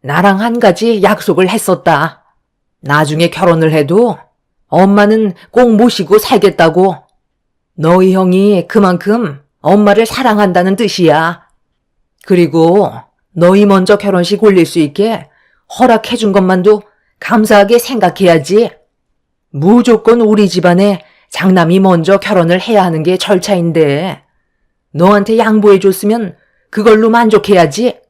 나랑 한 가지 약속을 했었다. 나중에 결혼을 해도 엄마는 꼭 모시고 살겠다고. 너희 형이 그만큼 엄마를 사랑한다는 뜻이야. 그리고 너희 먼저 결혼식 올릴 수 있게 허락해준 것만도 감사하게 생각해야지. 무조건 우리 집안에 장남이 먼저 결혼을 해야 하는 게 절차인데, 너한테 양보해줬으면 그걸로 만족해야지.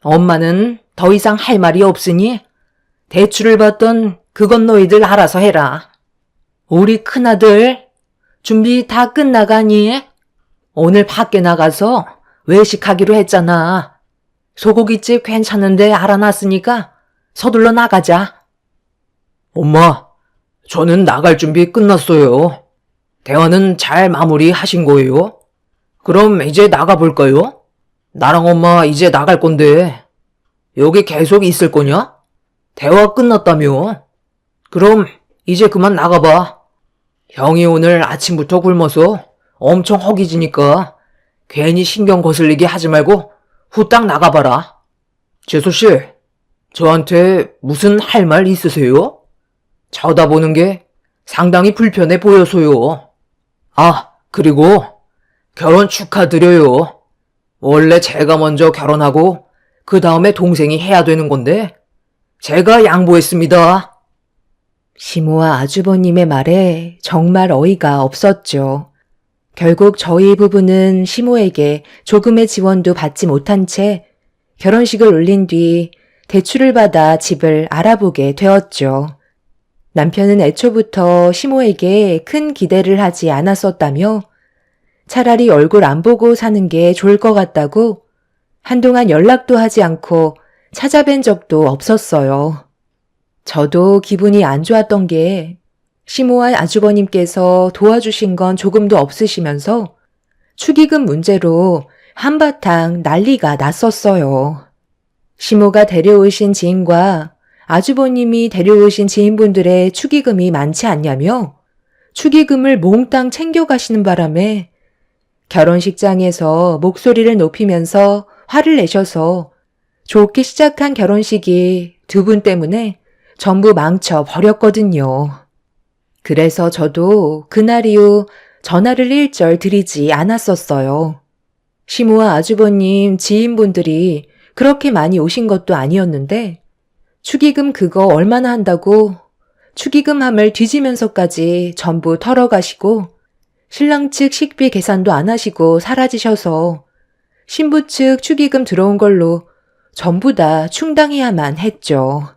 엄마는 더 이상 할 말이 없으니 대출을 받던 그건 너희들 알아서 해라. 우리 큰아들 준비 다 끝나가니? 오늘 밖에 나가서 외식하기로 했잖아. 소고기집 괜찮은데 알아놨으니까 서둘러 나가자. 엄마, 저는 나갈 준비 끝났어요. 대화는 잘 마무리하신 거예요? 그럼 이제 나가볼까요? 나랑 엄마 이제 나갈 건데 여기 계속 있을 거냐? 대화 끝났다며. 그럼 이제 그만 나가봐. 형이 오늘 아침부터 굶어서 엄청 허기지니까 괜히 신경 거슬리게 하지 말고 후딱 나가봐라. 재수씨, 저한테 무슨 할 말 있으세요? 쳐다보는 게 상당히 불편해 보여서요. 아, 그리고 결혼 축하드려요. 원래 제가 먼저 결혼하고 그 다음에 동생이 해야 되는 건데 제가 양보했습니다. 시모와 아주버님의 말에 정말 어이가 없었죠. 결국 저희 부부는 시모에게 조금의 지원도 받지 못한 채 결혼식을 올린 뒤 대출을 받아 집을 알아보게 되었죠. 남편은 애초부터 시모에게 큰 기대를 하지 않았었다며 차라리 얼굴 안 보고 사는 게 좋을 것 같다고 한동안 연락도 하지 않고 찾아뵌 적도 없었어요. 저도 기분이 안 좋았던 게 시모와 아주버님께서 도와주신 건 조금도 없으시면서 축의금 문제로 한바탕 난리가 났었어요. 시모가 데려오신 지인과 아주버님이 데려오신 지인분들의 축의금이 많지 않냐며 축의금을 몽땅 챙겨가시는 바람에 결혼식장에서 목소리를 높이면서 화를 내셔서 좋게 시작한 결혼식이 두 분 때문에 전부 망쳐버렸거든요. 그래서 저도 그날 이후 전화를 일절 드리지 않았었어요. 시모와 아주버님 지인분들이 그렇게 많이 오신 것도 아니었는데 축의금 그거 얼마나 한다고 축의금함을 뒤지면서까지 전부 털어가시고 신랑 측 식비 계산도 안 하시고 사라지셔서 신부 측 축의금 들어온 걸로 전부 다 충당해야만 했죠.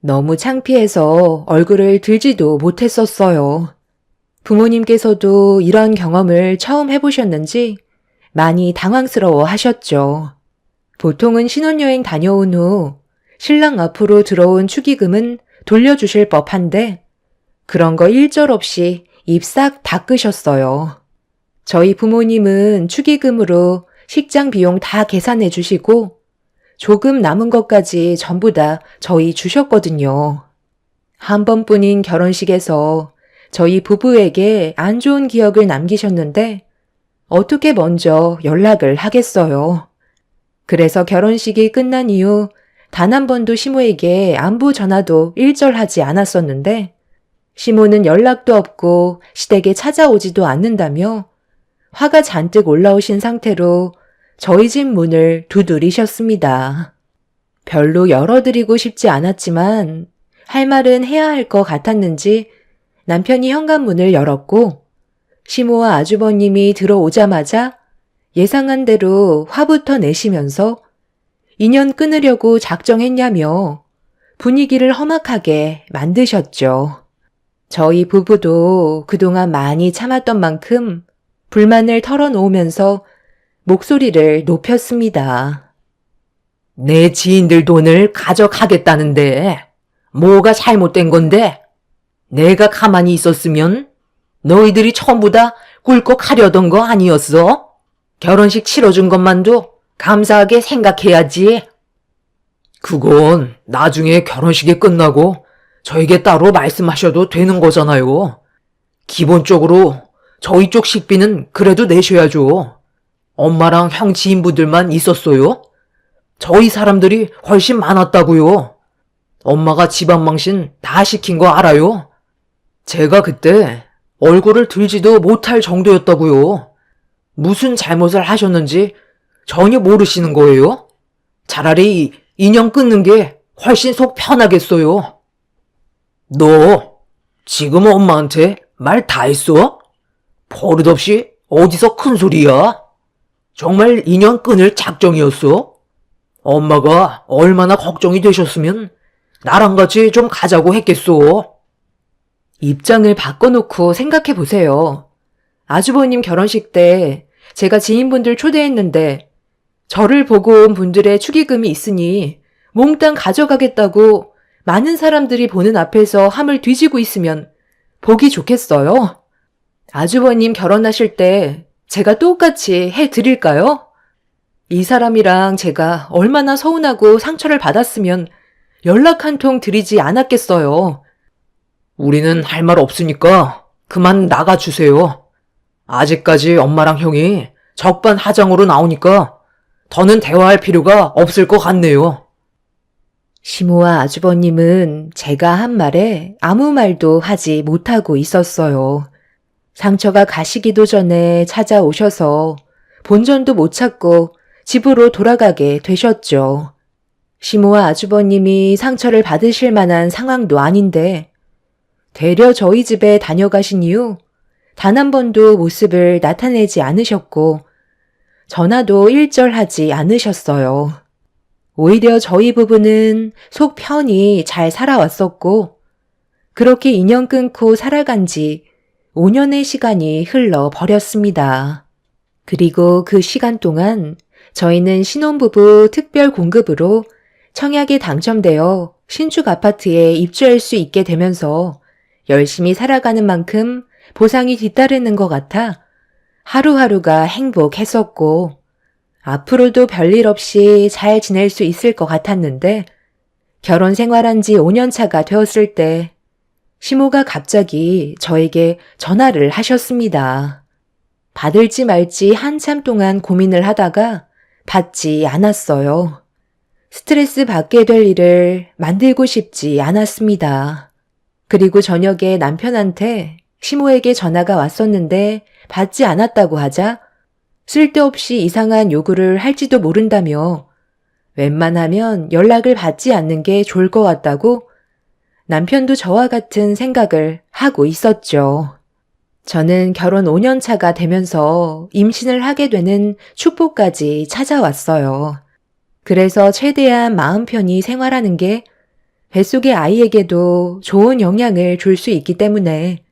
너무 창피해서 얼굴을 들지도 못했었어요. 부모님께서도 이런 경험을 처음 해보셨는지 많이 당황스러워 하셨죠. 보통은 신혼여행 다녀온 후 신랑 앞으로 들어온 축의금은 돌려주실 법한데 그런 거 일절 없이 입 싹 닦으셨어요. 저희 부모님은 축의금으로 식장 비용 다 계산해 주시고 조금 남은 것까지 전부 다 저희 주셨거든요. 한 번뿐인 결혼식에서 저희 부부에게 안 좋은 기억을 남기셨는데 어떻게 먼저 연락을 하겠어요. 그래서 결혼식이 끝난 이후 단 한 번도 시모에게 안부 전화도 일절하지 않았었는데 시모는 연락도 없고 시댁에 찾아오지도 않는다며 화가 잔뜩 올라오신 상태로 저희 집 문을 두드리셨습니다. 별로 열어드리고 싶지 않았지만 할 말은 해야 할 것 같았는지 남편이 현관문을 열었고 시모와 아주버님이 들어오자마자 예상한 대로 화부터 내시면서 인연 끊으려고 작정했냐며 분위기를 험악하게 만드셨죠. 저희 부부도 그동안 많이 참았던 만큼 불만을 털어놓으면서 목소리를 높였습니다. 내 지인들 돈을 가져가겠다는데 뭐가 잘못된 건데? 내가 가만히 있었으면 너희들이 전부 다 꿀꺽 하려던 거 아니었어? 결혼식 치러준 것만도 감사하게 생각해야지. 그건 나중에 결혼식이 끝나고 저에게 따로 말씀하셔도 되는 거잖아요. 기본적으로 저희 쪽 식비는 그래도 내셔야죠. 엄마랑 형 지인분들만 있었어요? 저희 사람들이 훨씬 많았다고요. 엄마가 집안 망신 다 시킨 거 알아요? 제가 그때 얼굴을 들지도 못할 정도였다고요. 무슨 잘못을 하셨는지 전혀 모르시는 거예요? 차라리 인연 끊는 게 훨씬 속 편하겠어요. 너 지금 엄마한테 말 다 했어? 버릇없이 어디서 큰 소리야? 정말 인연 끊을 작정이었어? 엄마가 얼마나 걱정이 되셨으면 나랑 같이 좀 가자고 했겠어. 입장을 바꿔놓고 생각해보세요. 아주버님 결혼식 때 제가 지인분들 초대했는데 저를 보고 온 분들의 축의금이 있으니 몽땅 가져가겠다고 많은 사람들이 보는 앞에서 함을 뒤지고 있으면 보기 좋겠어요? 아주버님 결혼하실 때 제가 똑같이 해드릴까요? 이 사람이랑 제가 얼마나 서운하고 상처를 받았으면 연락 한 통 드리지 않았겠어요. 우리는 할 말 없으니까 그만 나가주세요. 아직까지 엄마랑 형이 적반하장으로 나오니까 더는 대화할 필요가 없을 것 같네요. 시모와 아주버님은 제가 한 말에 아무 말도 하지 못하고 있었어요. 상처가 가시기도 전에 찾아오셔서 본전도 못 찾고 집으로 돌아가게 되셨죠. 시모와 아주버님이 상처를 받으실 만한 상황도 아닌데 되려 저희 집에 다녀가신 이후 단 한 번도 모습을 나타내지 않으셨고 전화도 일절하지 않으셨어요. 오히려 저희 부부는 속 편히 잘 살아왔었고 그렇게 인연 끊고 살아간 지 5년의 시간이 흘러버렸습니다. 그리고 그 시간 동안 저희는 신혼부부 특별 공급으로 청약에 당첨되어 신축 아파트에 입주할 수 있게 되면서 열심히 살아가는 만큼 보상이 뒤따르는 것 같아 하루하루가 행복했었고 앞으로도 별일 없이 잘 지낼 수 있을 것 같았는데 결혼 생활한 지 5년 차가 되었을 때 시모가 갑자기 저에게 전화를 하셨습니다. 받을지 말지 한참 동안 고민을 하다가 받지 않았어요. 스트레스 받게 될 일을 만들고 싶지 않았습니다. 그리고 저녁에 남편한테 시모에게 전화가 왔었는데 받지 않았다고 하자 쓸데없이 이상한 요구를 할지도 모른다며 웬만하면 연락을 받지 않는 게 좋을 것 같다고 남편도 저와 같은 생각을 하고 있었죠. 저는 결혼 5년 차가 되면서 임신을 하게 되는 축복까지 찾아왔어요. 그래서 최대한 마음 편히 생활하는 게 뱃속의 아이에게도 좋은 영향을 줄 수 있기 때문에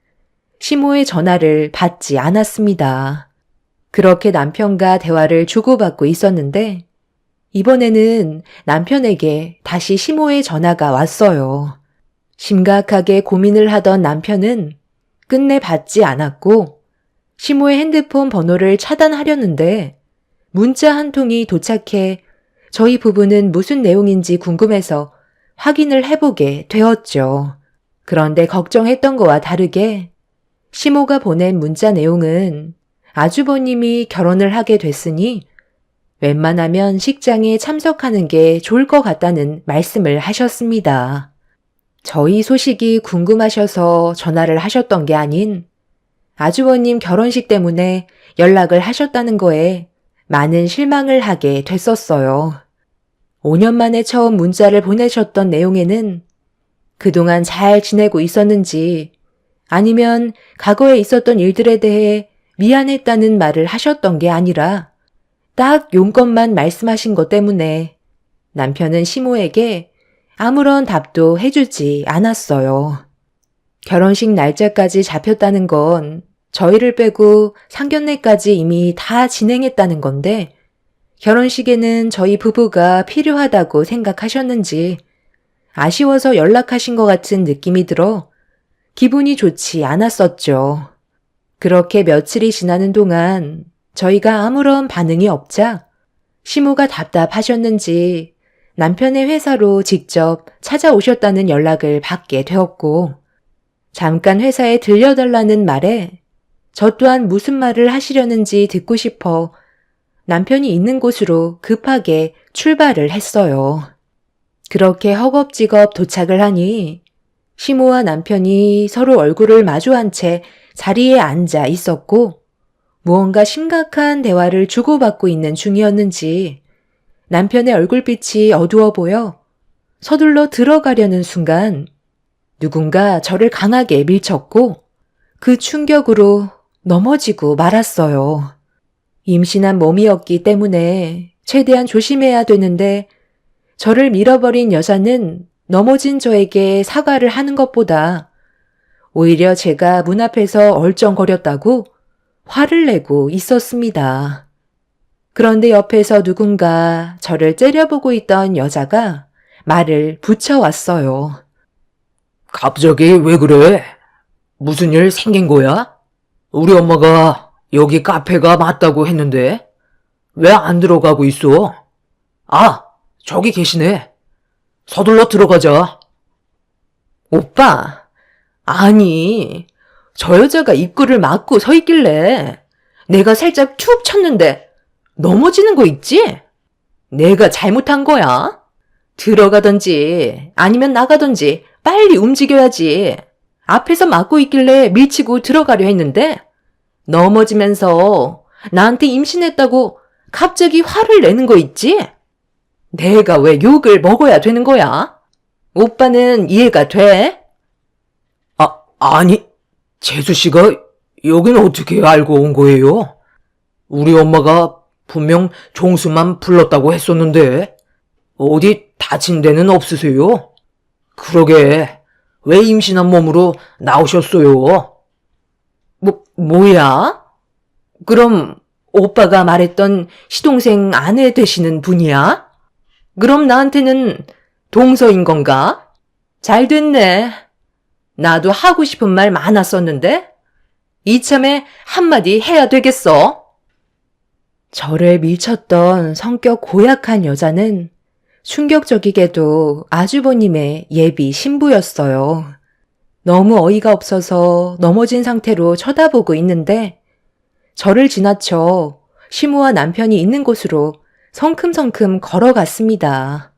시모의 전화를 받지 않았습니다. 그렇게 남편과 대화를 주고받고 있었는데 이번에는 남편에게 다시 시모의 전화가 왔어요. 심각하게 고민을 하던 남편은 끝내 받지 않았고 시모의 핸드폰 번호를 차단하려는데 문자 한 통이 도착해 저희 부부는 무슨 내용인지 궁금해서 확인을 해보게 되었죠. 그런데 걱정했던 거와 다르게 시모가 보낸 문자 내용은 아주버님이 결혼을 하게 됐으니 웬만하면 식장에 참석하는 게 좋을 것 같다는 말씀을 하셨습니다. 저희 소식이 궁금하셔서 전화를 하셨던 게 아닌 아주버님 결혼식 때문에 연락을 하셨다는 거에 많은 실망을 하게 됐었어요. 5년 만에 처음 문자를 보내셨던 내용에는 그동안 잘 지내고 있었는지 아니면 과거에 있었던 일들에 대해 미안했다는 말을 하셨던 게 아니라 딱 용건만 말씀하신 것 때문에 남편은 시모에게 아무런 답도 해주지 않았어요. 결혼식 날짜까지 잡혔다는 건 저희를 빼고 상견례까지 이미 다 진행했다는 건데 결혼식에는 저희 부부가 필요하다고 생각하셨는지 아쉬워서 연락하신 것 같은 느낌이 들어 기분이 좋지 않았었죠. 그렇게 며칠이 지나는 동안 저희가 아무런 반응이 없자 시모가 답답하셨는지 남편의 회사로 직접 찾아오셨다는 연락을 받게 되었고, 잠깐 회사에 들려달라는 말에 저 또한 무슨 말을 하시려는지 듣고 싶어 남편이 있는 곳으로 급하게 출발을 했어요. 그렇게 허겁지겁 도착을 하니 시모와 남편이 서로 얼굴을 마주한 채 자리에 앉아 있었고, 무언가 심각한 대화를 주고받고 있는 중이었는지 남편의 얼굴빛이 어두워 보여 서둘러 들어가려는 순간 누군가 저를 강하게 밀쳤고 그 충격으로 넘어지고 말았어요. 임신한 몸이었기 때문에 최대한 조심해야 되는데 저를 밀어버린 여자는 넘어진 저에게 사과를 하는 것보다 오히려 제가 문 앞에서 얼쩡거렸다고 화를 내고 있었습니다. 그런데 옆에서 누군가 저를 째려보고 있던 여자가 말을 붙여왔어요. 갑자기 왜 그래? 무슨 일 생긴 거야? 우리 엄마가 여기 카페가 맞다고 했는데 왜 안 들어가고 있어? 아, 저기 계시네. 서둘러 들어가자. 오빠, 아니, 저 여자가 입구를 막고 서 있길래 내가 살짝 툭 쳤는데 넘어지는 거 있지? 내가 잘못한 거야? 들어가든지 아니면 나가든지 빨리 움직여야지. 앞에서 막고 있길래 밀치고 들어가려 했는데 넘어지면서 나한테 임신했다고 갑자기 화를 내는 거 있지? 내가 왜 욕을 먹어야 되는 거야? 오빠는 이해가 돼? 아니, 재수 씨가 여긴 어떻게 알고 온 거예요? 우리 엄마가 분명 종수만 불렀다고 했었는데 어디 다친 데는 없으세요? 그러게, 왜 임신한 몸으로 나오셨어요? 뭐야? 그럼 오빠가 말했던 시동생 아내 되시는 분이야? 그럼 나한테는 동서인 건가? 잘 됐네. 나도 하고 싶은 말 많았었는데 이참에 한마디 해야 되겠어. 저를 밀쳤던 성격 고약한 여자는 충격적이게도 아주버님의 예비 신부였어요. 너무 어이가 없어서 넘어진 상태로 쳐다보고 있는데 저를 지나쳐 시모와 남편이 있는 곳으로 성큼성큼 걸어갔습니다.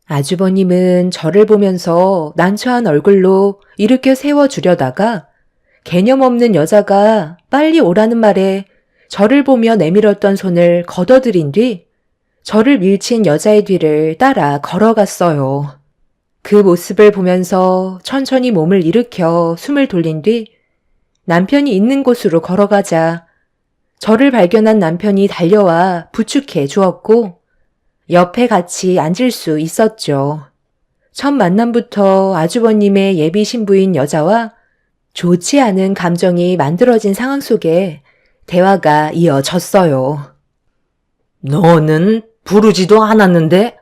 아주버님은 저를 보면서 난처한 얼굴로 일으켜 세워주려다가 개념 없는 여자가 빨리 오라는 말에 저를 보며 내밀었던 손을 걷어들인 뒤 저를 밀친 여자의 뒤를 따라 걸어갔어요. 그 모습을 보면서 천천히 몸을 일으켜 숨을 돌린 뒤 남편이 있는 곳으로 걸어가자 저를 발견한 남편이 달려와 부축해 주었고 옆에 같이 앉을 수 있었죠. 첫 만남부터 아주버님의 예비 신부인 여자와 좋지 않은 감정이 만들어진 상황 속에 대화가 이어졌어요. 너는 부르지도 않았는데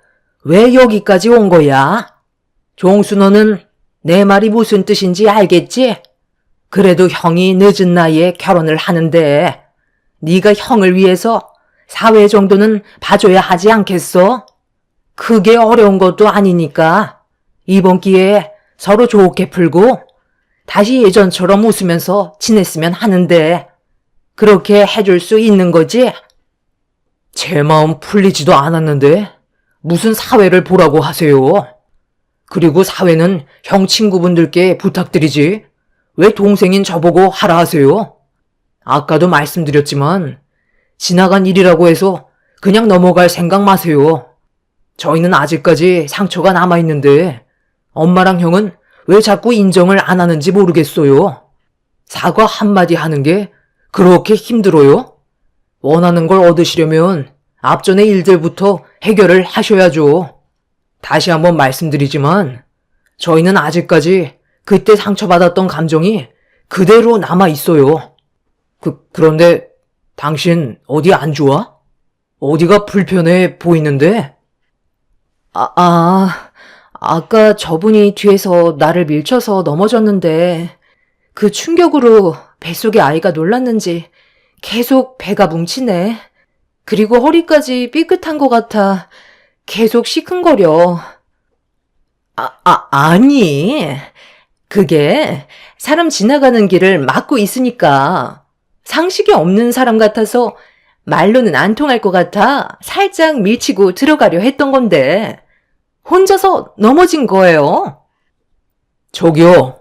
왜 여기까지 온 거야? 종수 너는 내 말이 무슨 뜻인지 알겠지? 그래도 형이 늦은 나이에 결혼을 하는데 네가 형을 위해서 사회 정도는 봐줘야 하지 않겠어? 그게 어려운 것도 아니니까 이번 기회에 서로 좋게 풀고 다시 예전처럼 웃으면서 지냈으면 하는데 그렇게 해줄 수 있는 거지? 제 마음 풀리지도 않았는데 무슨 사회를 보라고 하세요? 그리고 사회는 형 친구분들께 부탁드리지 왜 동생인 저보고 하라 하세요? 아까도 말씀드렸지만 지나간 일이라고 해서 그냥 넘어갈 생각 마세요. 저희는 아직까지 상처가 남아있는데 엄마랑 형은 왜 자꾸 인정을 안 하는지 모르겠어요. 사과 한마디 하는 게 그렇게 힘들어요? 원하는 걸 얻으시려면 앞전의 일들부터 해결을 하셔야죠. 다시 한번 말씀드리지만 저희는 아직까지 그때 상처받았던 감정이 그대로 남아있어요. 그런데 당신 어디 안 좋아? 어디가 불편해 보이는데? 아까 저분이 뒤에서 나를 밀쳐서 넘어졌는데 그 충격으로 뱃속의 아이가 놀랐는지 계속 배가 뭉치네. 그리고 허리까지 삐끗한 것 같아 계속 시큰거려. 아니. 그게 사람 지나가는 길을 막고 있으니까 상식이 없는 사람 같아서 말로는 안 통할 것 같아 살짝 밀치고 들어가려 했던 건데 혼자서 넘어진 거예요. 저기요.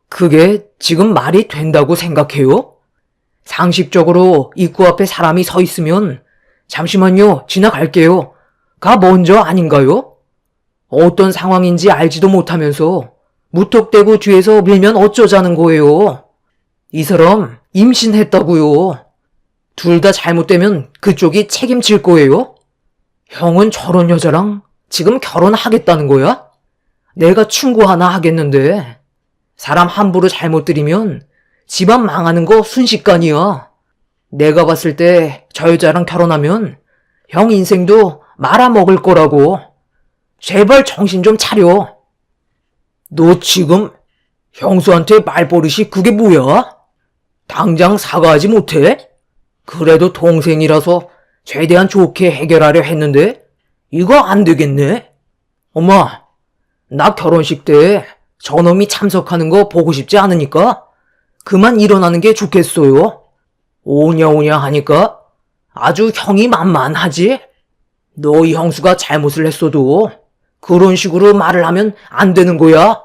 그게 지금 말이 된다고 생각해요? 상식적으로 입구 앞에 사람이 서 있으면 잠시만요, 지나갈게요. 가 먼저 아닌가요? 어떤 상황인지 알지도 못하면서 무턱대고 뒤에서 밀면 어쩌자는 거예요. 이 사람 임신했다고요. 둘 다 잘못되면 그쪽이 책임질 거예요. 형은 저런 여자랑 지금 결혼하겠다는 거야? 내가 충고 하나 하겠는데 사람 함부로 잘못 들이면 집안 망하는 거 순식간이야. 내가 봤을 때 저 여자랑 결혼하면 형 인생도 말아먹을 거라고. 제발 정신 좀 차려. 너 지금 형수한테 말버릇이 그게 뭐야? 당장 사과하지 못해? 그래도 동생이라서 최대한 좋게 해결하려 했는데 이거 안 되겠네. 엄마, 나 결혼식 때 저놈이 참석하는 거 보고 싶지 않으니까 그만 일어나는 게 좋겠어요. 오냐오냐 하니까 아주 형이 만만하지? 너희 형수가 잘못을 했어도 그런 식으로 말을 하면 안 되는 거야.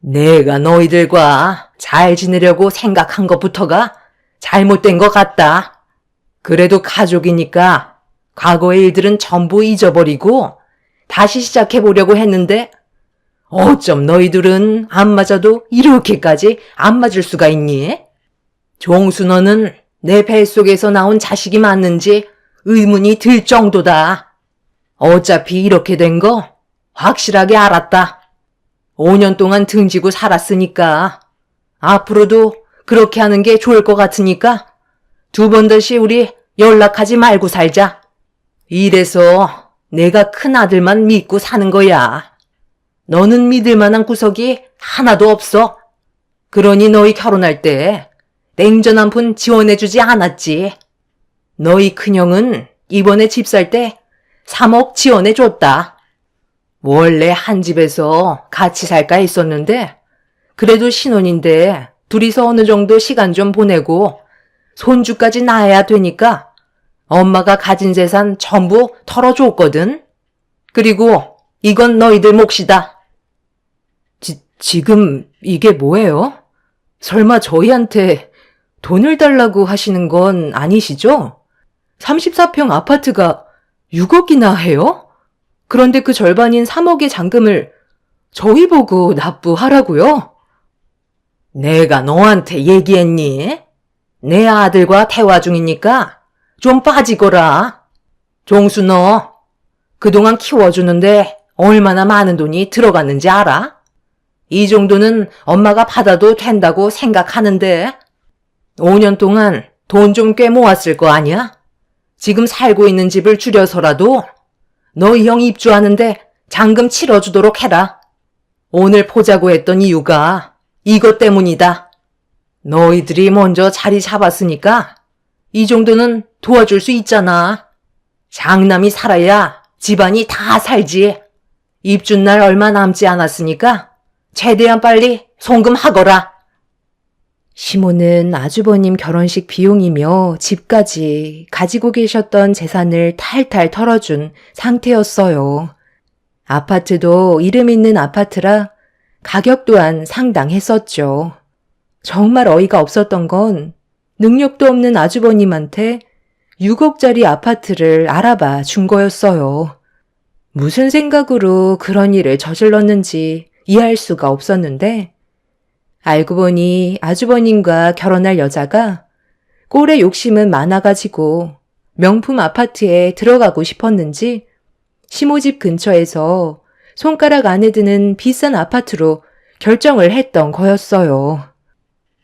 내가 너희들과 잘 지내려고 생각한 것부터가 잘못된 것 같다. 그래도 가족이니까 과거의 일들은 전부 잊어버리고 다시 시작해보려고 했는데 어쩜 너희들은 안 맞아도 이렇게까지 안 맞을 수가 있니? 종수 너는 내 뱃속에서 나온 자식이 맞는지 의문이 들 정도다. 어차피 이렇게 된 거 확실하게 알았다. 5년 동안 등지고 살았으니까 앞으로도 그렇게 하는 게 좋을 것 같으니까 두 번 다시 우리 연락하지 말고 살자. 이래서 내가 큰 아들만 믿고 사는 거야. 너는 믿을 만한 구석이 하나도 없어. 그러니 너희 결혼할 때 냉전 한 푼 지원해주지 않았지. 너희 큰형은 이번에 집 살 때 3억 지원해줬다. 원래 한 집에서 같이 살까 했었는데 그래도 신혼인데 둘이서 어느 정도 시간 좀 보내고 손주까지 낳아야 되니까 엄마가 가진 재산 전부 털어줬거든. 그리고 이건 너희들 몫이다. 지금 이게 뭐예요? 설마 저희한테 돈을 달라고 하시는 건 아니시죠? 34평 아파트가 6억이나 해요? 그런데 그 절반인 3억의 잔금을 저희 보고 납부하라고요? 내가 너한테 얘기했니? 내 아들과 대화 중이니까 좀 빠지거라. 종수 너 그동안 키워주는데 얼마나 많은 돈이 들어갔는지 알아? 이 정도는 엄마가 받아도 된다고 생각하는데 5년 동안 돈 좀 꽤 모았을 거 아니야? 지금 살고 있는 집을 줄여서라도 너희 형 입주하는데 잔금 치러주도록 해라. 오늘 보자고 했던 이유가 이것 때문이다. 너희들이 먼저 자리 잡았으니까 이 정도는 도와줄 수 있잖아. 장남이 살아야 집안이 다 살지. 입주날 얼마 남지 않았으니까 최대한 빨리 송금하거라. 시모는 아주버님 결혼식 비용이며 집까지 가지고 계셨던 재산을 탈탈 털어준 상태였어요. 아파트도 이름 있는 아파트라 가격 또한 상당했었죠. 정말 어이가 없었던 건 능력도 없는 아주버님한테 6억짜리 아파트를 알아봐 준 거였어요. 무슨 생각으로 그런 일을 저질렀는지 이해할 수가 없었는데 알고 보니 아주버님과 결혼할 여자가 꼴에 욕심은 많아가지고 명품 아파트에 들어가고 싶었는지 시모집 근처에서 손가락 안에 드는 비싼 아파트로 결정을 했던 거였어요.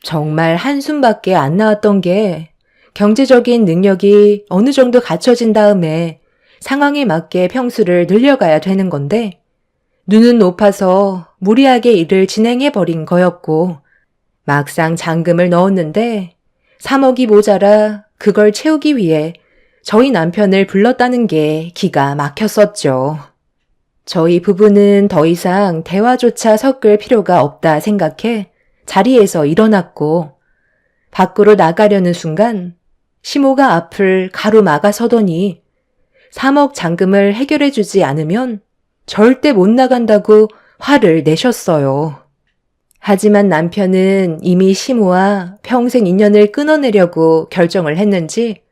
정말 한숨밖에 안 나왔던 게 경제적인 능력이 어느 정도 갖춰진 다음에 상황에 맞게 평수를 늘려가야 되는 건데 눈은 높아서 무리하게 일을 진행해버린 거였고 막상 잔금을 넣었는데 3억이 모자라 그걸 채우기 위해 저희 남편을 불렀다는 게 기가 막혔었죠. 저희 부부는 더 이상 대화조차 섞을 필요가 없다 생각해 자리에서 일어났고 밖으로 나가려는 순간 시모가 앞을 가로막아 서더니 3억 잔금을 해결해주지 않으면 절대 못 나간다고 화를 내셨어요. 하지만 남편은 이미 시모와 평생 인연을 끊어내려고 결정을 했는지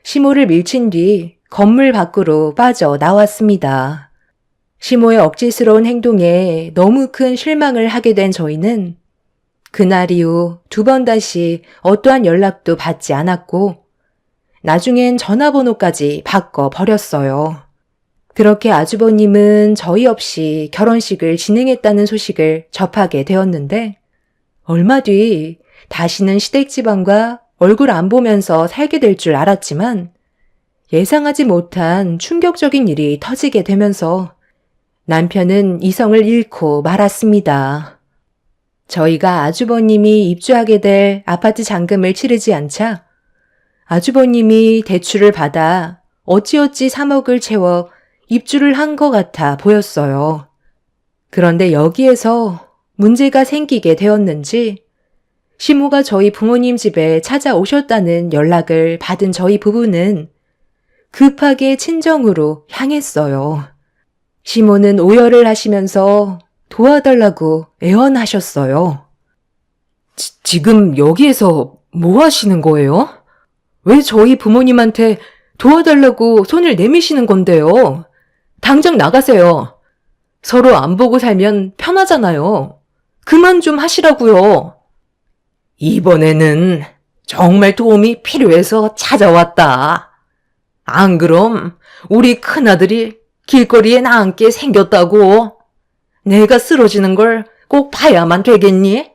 시모를 밀친 뒤 건물 밖으로 빠져나왔습니다. 시모의 억지스러운 행동에 너무 큰 실망을 하게 된 저희는 그날 이후 2번 다시 어떠한 연락도 받지 않았고 나중엔 전화번호까지 바꿔버렸어요. 그렇게 아주버님은 저희 없이 결혼식을 진행했다는 소식을 접하게 되었는데 얼마 뒤 다시는 시댁집안과 얼굴 안 보면서 살게 될 줄 알았지만 예상하지 못한 충격적인 일이 터지게 되면서 남편은 이성을 잃고 말았습니다. 저희가 아주버님이 입주하게 될 아파트 잔금을 치르지 않자 아주버님이 대출을 받아 어찌어찌 3억을 채워 입주를 한 것 같아 보였어요. 그런데 여기에서 문제가 생기게 되었는지 시모가 저희 부모님 집에 찾아오셨다는 연락을 받은 저희 부부는 급하게 친정으로 향했어요. 시모는 오열을 하시면서 도와달라고 애원하셨어요. 지금 여기에서 뭐 하시는 거예요? 왜 저희 부모님한테 도와달라고 손을 내미시는 건데요? 당장 나가세요. 서로 안 보고 살면 편하잖아요. 그만 좀 하시라고요. 이번에는 정말 도움이 필요해서 찾아왔다. 안 그럼 우리 큰아들이 길거리에 나앉게 생겼다고. 내가 쓰러지는 걸 꼭 봐야만 되겠니?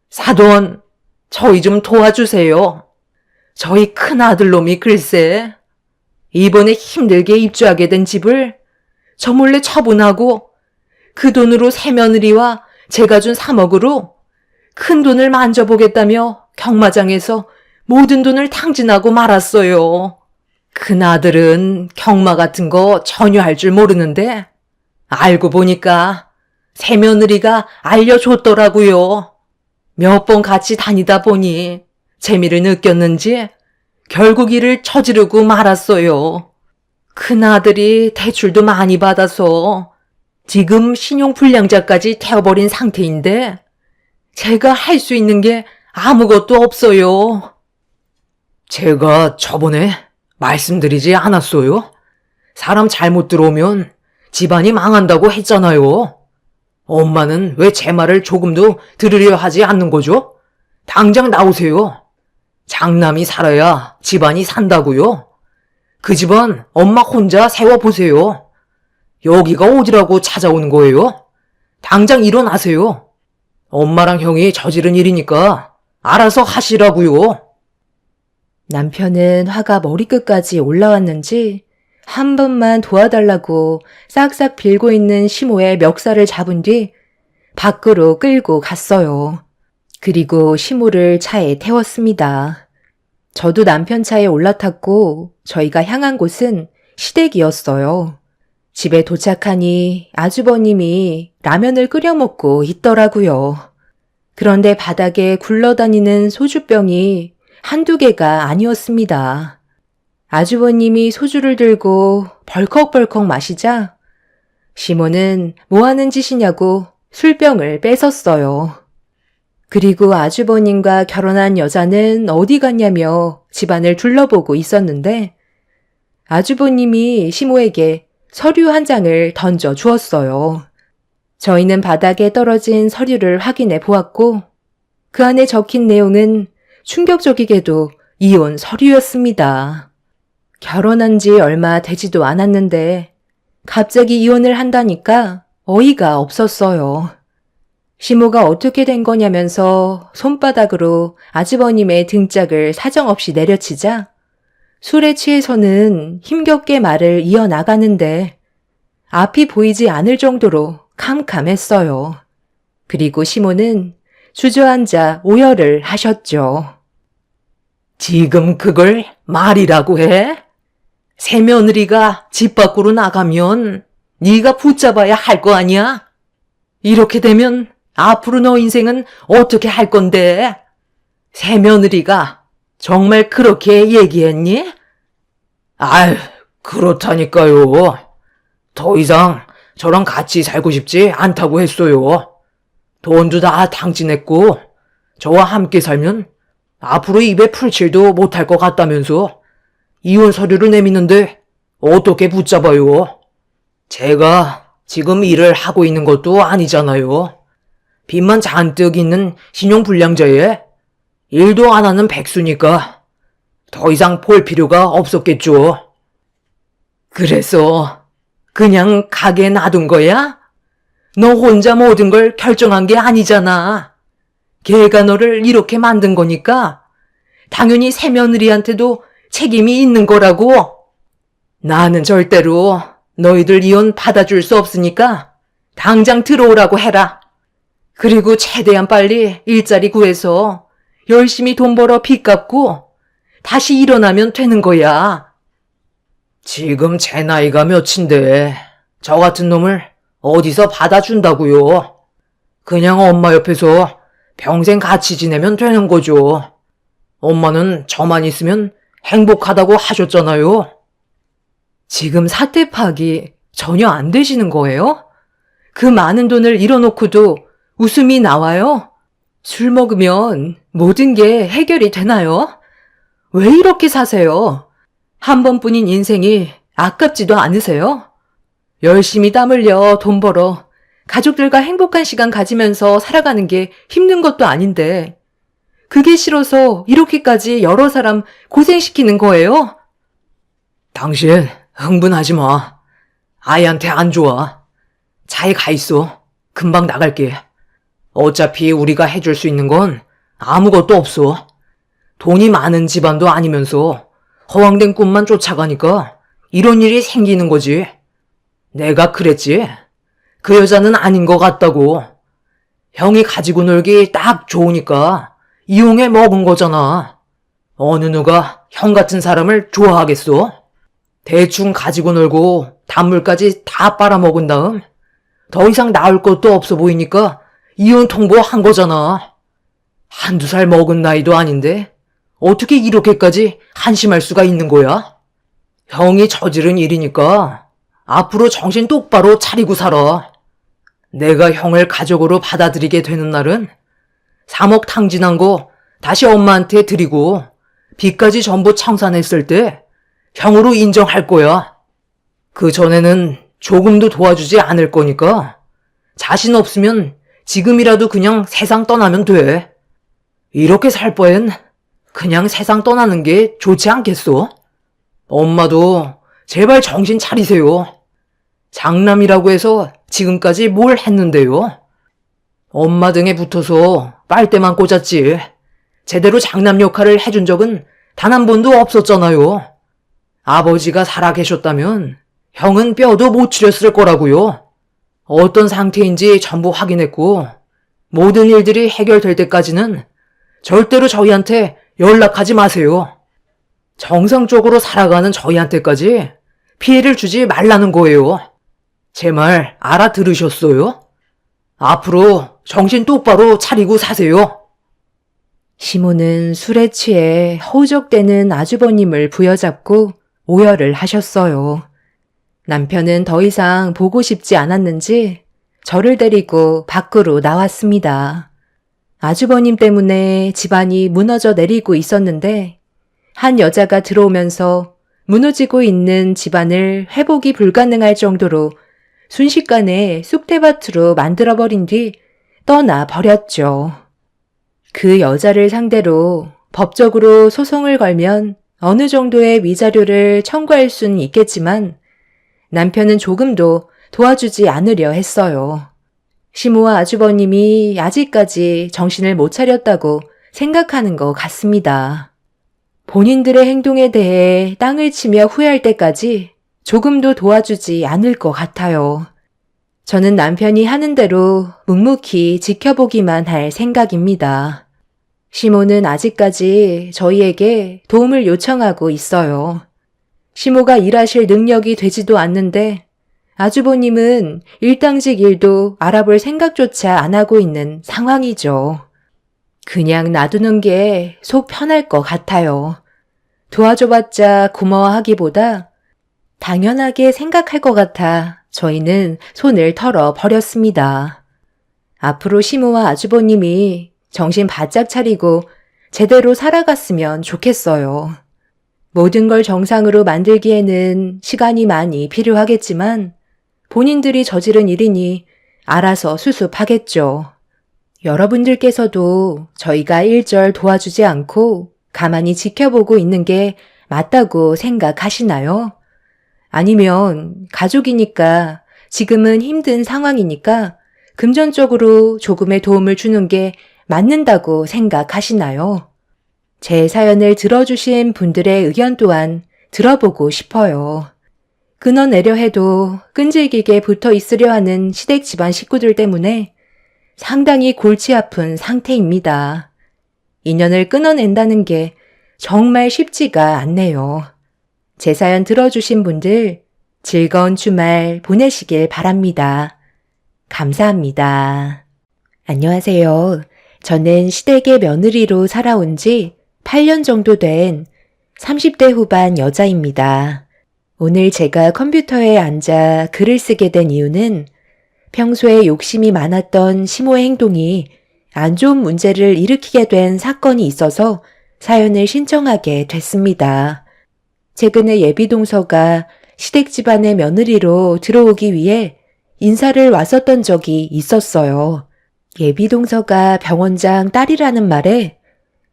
사돈, 저희 좀 도와주세요. 저희 큰아들놈이 글쎄 이번에 힘들게 입주하게 된 집을 저 몰래 처분하고 그 돈으로 새며느리와 제가 준 3억으로 큰 돈을 만져보겠다며 경마장에서 모든 돈을 탕진하고 말았어요. 큰아들은 경마 같은 거 전혀 할 줄 모르는데 알고 보니까 새며느리가 알려줬더라고요. 몇 번 같이 다니다 보니 재미를 느꼈는지 결국 일을 저지르고 말았어요. 큰아들이 대출도 많이 받아서 지금 신용불량자까지 되어버린 상태인데 제가 할 수 있는 게 아무것도 없어요. 제가 저번에 말씀드리지 않았어요? 사람 잘못 들어오면 집안이 망한다고 했잖아요. 엄마는 왜 제 말을 조금도 들으려 하지 않는 거죠? 당장 나오세요. 장남이 살아야 집안이 산다고요. 그 집안 엄마 혼자 세워보세요. 여기가 어디라고 찾아오는 거예요? 당장 일어나세요. 엄마랑 형이 저지른 일이니까 알아서 하시라고요. 남편은 화가 머리끝까지 올라왔는지 한 번만 도와달라고 싹싹 빌고 있는 시모의 멱살을 잡은 뒤 밖으로 끌고 갔어요. 그리고 시모를 차에 태웠습니다. 저도 남편 차에 올라탔고 저희가 향한 곳은 시댁이었어요. 집에 도착하니 아주버님이 라면을 끓여 먹고 있더라고요. 그런데 바닥에 굴러다니는 소주병이 한두 개가 아니었습니다. 아주버님이 소주를 들고 벌컥벌컥 마시자 시모는 뭐 하는 짓이냐고 술병을 뺏었어요. 그리고 아주버님과 결혼한 여자는 어디 갔냐며 집안을 둘러보고 있었는데 아주버님이 시모에게 서류 한 장을 던져 주었어요. 저희는 바닥에 떨어진 서류를 확인해 보았고 그 안에 적힌 내용은 충격적이게도 이혼 서류였습니다. 결혼한 지 얼마 되지도 않았는데 갑자기 이혼을 한다니까 어이가 없었어요. 시모가 어떻게 된 거냐면서 손바닥으로 아주버님의 등짝을 사정없이 내려치자 술에 취해서는 힘겹게 말을 이어나가는데 앞이 보이지 않을 정도로 캄캄했어요. 그리고 시모는 주저앉아 오열을 하셨죠. 지금 그걸 말이라고 해? 새며느리가 집 밖으로 나가면 네가 붙잡아야 할 거 아니야? 이렇게 되면 앞으로 너 인생은 어떻게 할 건데? 새며느리가 정말 그렇게 얘기했니? 아유, 그렇다니까요. 더 이상 저랑 같이 살고 싶지 않다고 했어요. 돈도 다 탕진했고 저와 함께 살면 앞으로 입에 풀칠도 못할 것 같다면서 이혼 서류를 내미는데 어떻게 붙잡아요? 제가 지금 일을 하고 있는 것도 아니잖아요. 빚만 잔뜩 있는 신용불량자에 일도 안 하는 백수니까 더 이상 볼 필요가 없었겠죠. 그래서 그냥 가게 놔둔 거야? 너 혼자 모든 걸 결정한 게 아니잖아. 걔가 너를 이렇게 만든 거니까 당연히 새며느리한테도 책임이 있는 거라고. 나는 절대로 너희들 이혼 받아줄 수 없으니까 당장 들어오라고 해라. 그리고 최대한 빨리 일자리 구해서 열심히 돈 벌어 빚 갚고 다시 일어나면 되는 거야. 지금 제 나이가 몇인데 저 같은 놈을 어디서 받아준다고요. 그냥 엄마 옆에서 평생 같이 지내면 되는 거죠. 엄마는 저만 있으면 행복하다고 하셨잖아요. 지금 사태 파악이 전혀 안 되시는 거예요? 그 많은 돈을 잃어놓고도 웃음이 나와요? 술 먹으면 모든 게 해결이 되나요? 왜 이렇게 사세요? 한 번뿐인 인생이 아깝지도 않으세요? 열심히 땀 흘려 돈 벌어 가족들과 행복한 시간 가지면서 살아가는 게 힘든 것도 아닌데 그게 싫어서 이렇게까지 여러 사람 고생시키는 거예요? 당신 흥분하지 마. 아이한테 안 좋아. 차에 가 있어. 금방 나갈게. 어차피 우리가 해줄 수 있는 건 아무것도 없어. 돈이 많은 집안도 아니면서 허황된 꿈만 쫓아가니까 이런 일이 생기는 거지. 내가 그랬지. 그 여자는 아닌 것 같다고. 형이 가지고 놀기 딱 좋으니까 이용해 먹은 거잖아. 어느 누가 형 같은 사람을 좋아하겠어? 대충 가지고 놀고 단물까지 다 빨아먹은 다음 더 이상 나을 것도 없어 보이니까 이혼 통보한 거잖아. 한두 살 먹은 나이도 아닌데 어떻게 이렇게까지 한심할 수가 있는 거야? 형이 저지른 일이니까 앞으로 정신 똑바로 차리고 살아. 내가 형을 가족으로 받아들이게 되는 날은 3억 탕진한 거 다시 엄마한테 드리고 빚까지 전부 청산했을 때 형으로 인정할 거야. 그 전에는 조금도 도와주지 않을 거니까 자신 없으면 지금이라도 그냥 세상 떠나면 돼. 이렇게 살 바엔 그냥 세상 떠나는 게 좋지 않겠어? 엄마도 제발 정신 차리세요. 장남이라고 해서 지금까지 뭘 했는데요? 엄마 등에 붙어서 빨대만 꽂았지. 제대로 장남 역할을 해준 적은 단 한 번도 없었잖아요. 아버지가 살아계셨다면 형은 뼈도 못 추렸을 거라고요. 어떤 상태인지 전부 확인했고 모든 일들이 해결될 때까지는 절대로 저희한테 연락하지 마세요. 정상적으로 살아가는 저희한테까지 피해를 주지 말라는 거예요. 제 말 알아들으셨어요? 앞으로 정신 똑바로 차리고 사세요. 시모는 술에 취해 허우적대는 아주버님을 부여잡고 오열을 하셨어요. 남편은 더 이상 보고 싶지 않았는지 저를 데리고 밖으로 나왔습니다. 아주버님 때문에 집안이 무너져 내리고 있었는데 한 여자가 들어오면서 무너지고 있는 집안을 회복이 불가능할 정도로 순식간에 쑥대밭으로 만들어버린 뒤 떠나버렸죠. 그 여자를 상대로 법적으로 소송을 걸면 어느 정도의 위자료를 청구할 수는 있겠지만 남편은 조금도 도와주지 않으려 했어요. 시모와 아주버님이 아직까지 정신을 못 차렸다고 생각하는 것 같습니다. 본인들의 행동에 대해 땅을 치며 후회할 때까지 조금도 도와주지 않을 것 같아요. 저는 남편이 하는 대로 묵묵히 지켜보기만 할 생각입니다. 시모는 아직까지 저희에게 도움을 요청하고 있어요. 시모가 일하실 능력이 되지도 않는데 아주버님은 일당직 일도 알아볼 생각조차 안 하고 있는 상황이죠. 그냥 놔두는 게 속 편할 것 같아요. 도와줘봤자 고마워하기보다 당연하게 생각할 것 같아 저희는 손을 털어 버렸습니다. 앞으로 시모와 아주버님이 정신 바짝 차리고 제대로 살아갔으면 좋겠어요. 모든 걸 정상으로 만들기에는 시간이 많이 필요하겠지만 본인들이 저지른 일이니 알아서 수습하겠죠. 여러분들께서도 저희가 일절 도와주지 않고 가만히 지켜보고 있는 게 맞다고 생각하시나요? 아니면 가족이니까 지금은 힘든 상황이니까 금전적으로 조금의 도움을 주는 게 맞는다고 생각하시나요? 제 사연을 들어주신 분들의 의견 또한 들어보고 싶어요. 끊어내려 해도 끈질기게 붙어 있으려 하는 시댁 집안 식구들 때문에 상당히 골치 아픈 상태입니다. 인연을 끊어낸다는 게 정말 쉽지가 않네요. 제 사연 들어주신 분들 즐거운 주말 보내시길 바랍니다. 감사합니다. 안녕하세요. 저는 시댁의 며느리로 살아온 지 8년 정도 된 30대 후반 여자입니다. 오늘 제가 컴퓨터에 앉아 글을 쓰게 된 이유는 평소에 욕심이 많았던 시모의 행동이 안 좋은 문제를 일으키게 된 사건이 있어서 사연을 신청하게 됐습니다. 최근에 예비동서가 시댁 집안의 며느리로 들어오기 위해 인사를 왔었던 적이 있었어요. 예비동서가 병원장 딸이라는 말에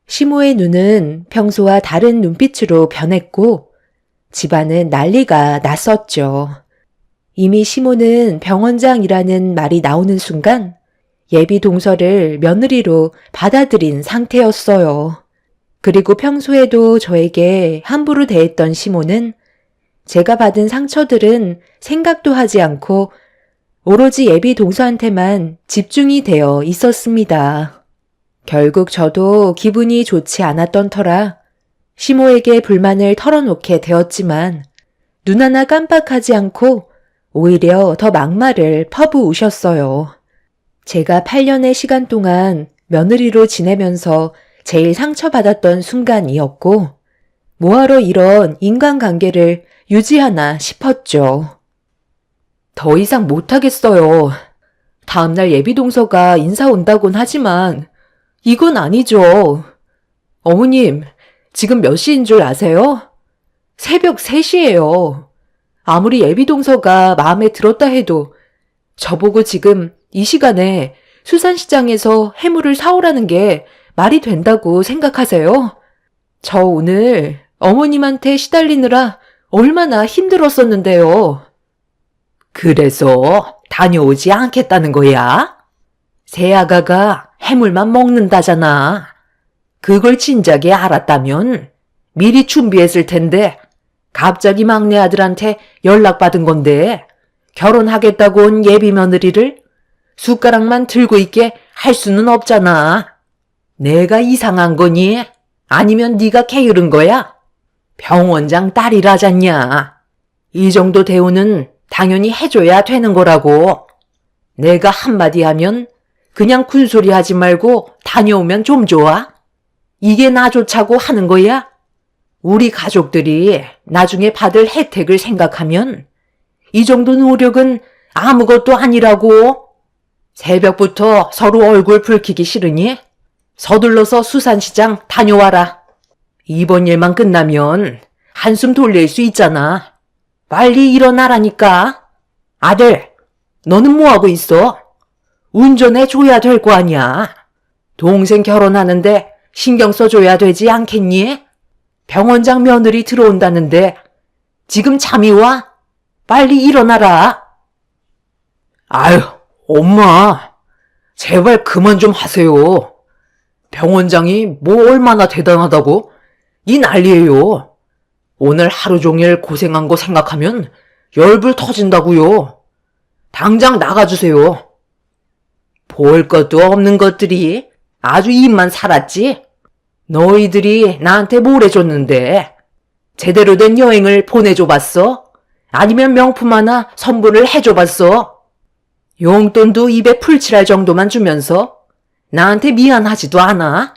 시모의 눈은 평소와 다른 눈빛으로 변했고 집안은 난리가 났었죠. 이미 시모는 병원장이라는 말이 나오는 순간 예비동서를 며느리로 받아들인 상태였어요. 그리고 평소에도 저에게 함부로 대했던 시모는 제가 받은 상처들은 생각도 하지 않고 오로지 예비동서한테만 집중이 되어 있었습니다. 결국 저도 기분이 좋지 않았던 터라 시모에게 불만을 털어놓게 되었지만 눈 하나 깜빡하지 않고 오히려 더 막말을 퍼부으셨어요. 제가 8년의 시간 동안 며느리로 지내면서 제일 상처받았던 순간이었고 뭐하러 이런 인간관계를 유지하나 싶었죠. 더 이상 못하겠어요. 다음날 예비동서가 인사 온다곤 하지만 이건 아니죠. 어머님, 지금 몇 시인 줄 아세요? 새벽 3시예요. 아무리 예비동서가 마음에 들었다 해도 저보고 지금 이 시간에 수산시장에서 해물을 사오라는 게 말이 된다고 생각하세요? 저 오늘 어머님한테 시달리느라 얼마나 힘들었었는데요. 그래서 다녀오지 않겠다는 거야? 새아가가 해물만 먹는다잖아. 그걸 진작에 알았다면 미리 준비했을 텐데 갑자기 막내 아들한테 연락받은 건데 결혼하겠다고 온 예비 며느리를 숟가락만 들고 있게 할 수는 없잖아. 내가 이상한 거니? 아니면 네가 게으른 거야? 병원장 딸이라잖냐. 이 정도 대우는 당연히 해줘야 되는 거라고. 내가 한마디 하면 그냥 군소리 하지 말고 다녀오면 좀 좋아? 이게 나조차고 하는 거야? 우리 가족들이 나중에 받을 혜택을 생각하면 이 정도 노력은 아무것도 아니라고. 새벽부터 서로 얼굴 붉히기 싫으니 서둘러서 수산시장 다녀와라. 이번 일만 끝나면 한숨 돌릴 수 있잖아. 빨리 일어나라니까. 아들, 너는 뭐하고 있어? 운전해 줘야 될 거 아니야. 동생 결혼하는데 신경 써줘야 되지 않겠니? 병원장 며느리 들어온다는데 지금 잠이 와? 빨리 일어나라. 아유, 엄마. 제발 그만 좀 하세요. 병원장이 뭐 얼마나 대단하다고? 이 난리예요. 오늘 하루 종일 고생한 거 생각하면 열불 터진다고요. 당장 나가주세요. 볼 것도 없는 것들이 아주 입만 살았지? 너희들이 나한테 뭘 해줬는데 제대로 된 여행을 보내줘봤어? 아니면 명품 하나 선물을 해줘봤어? 용돈도 입에 풀칠할 정도만 주면서 나한테 미안하지도 않아?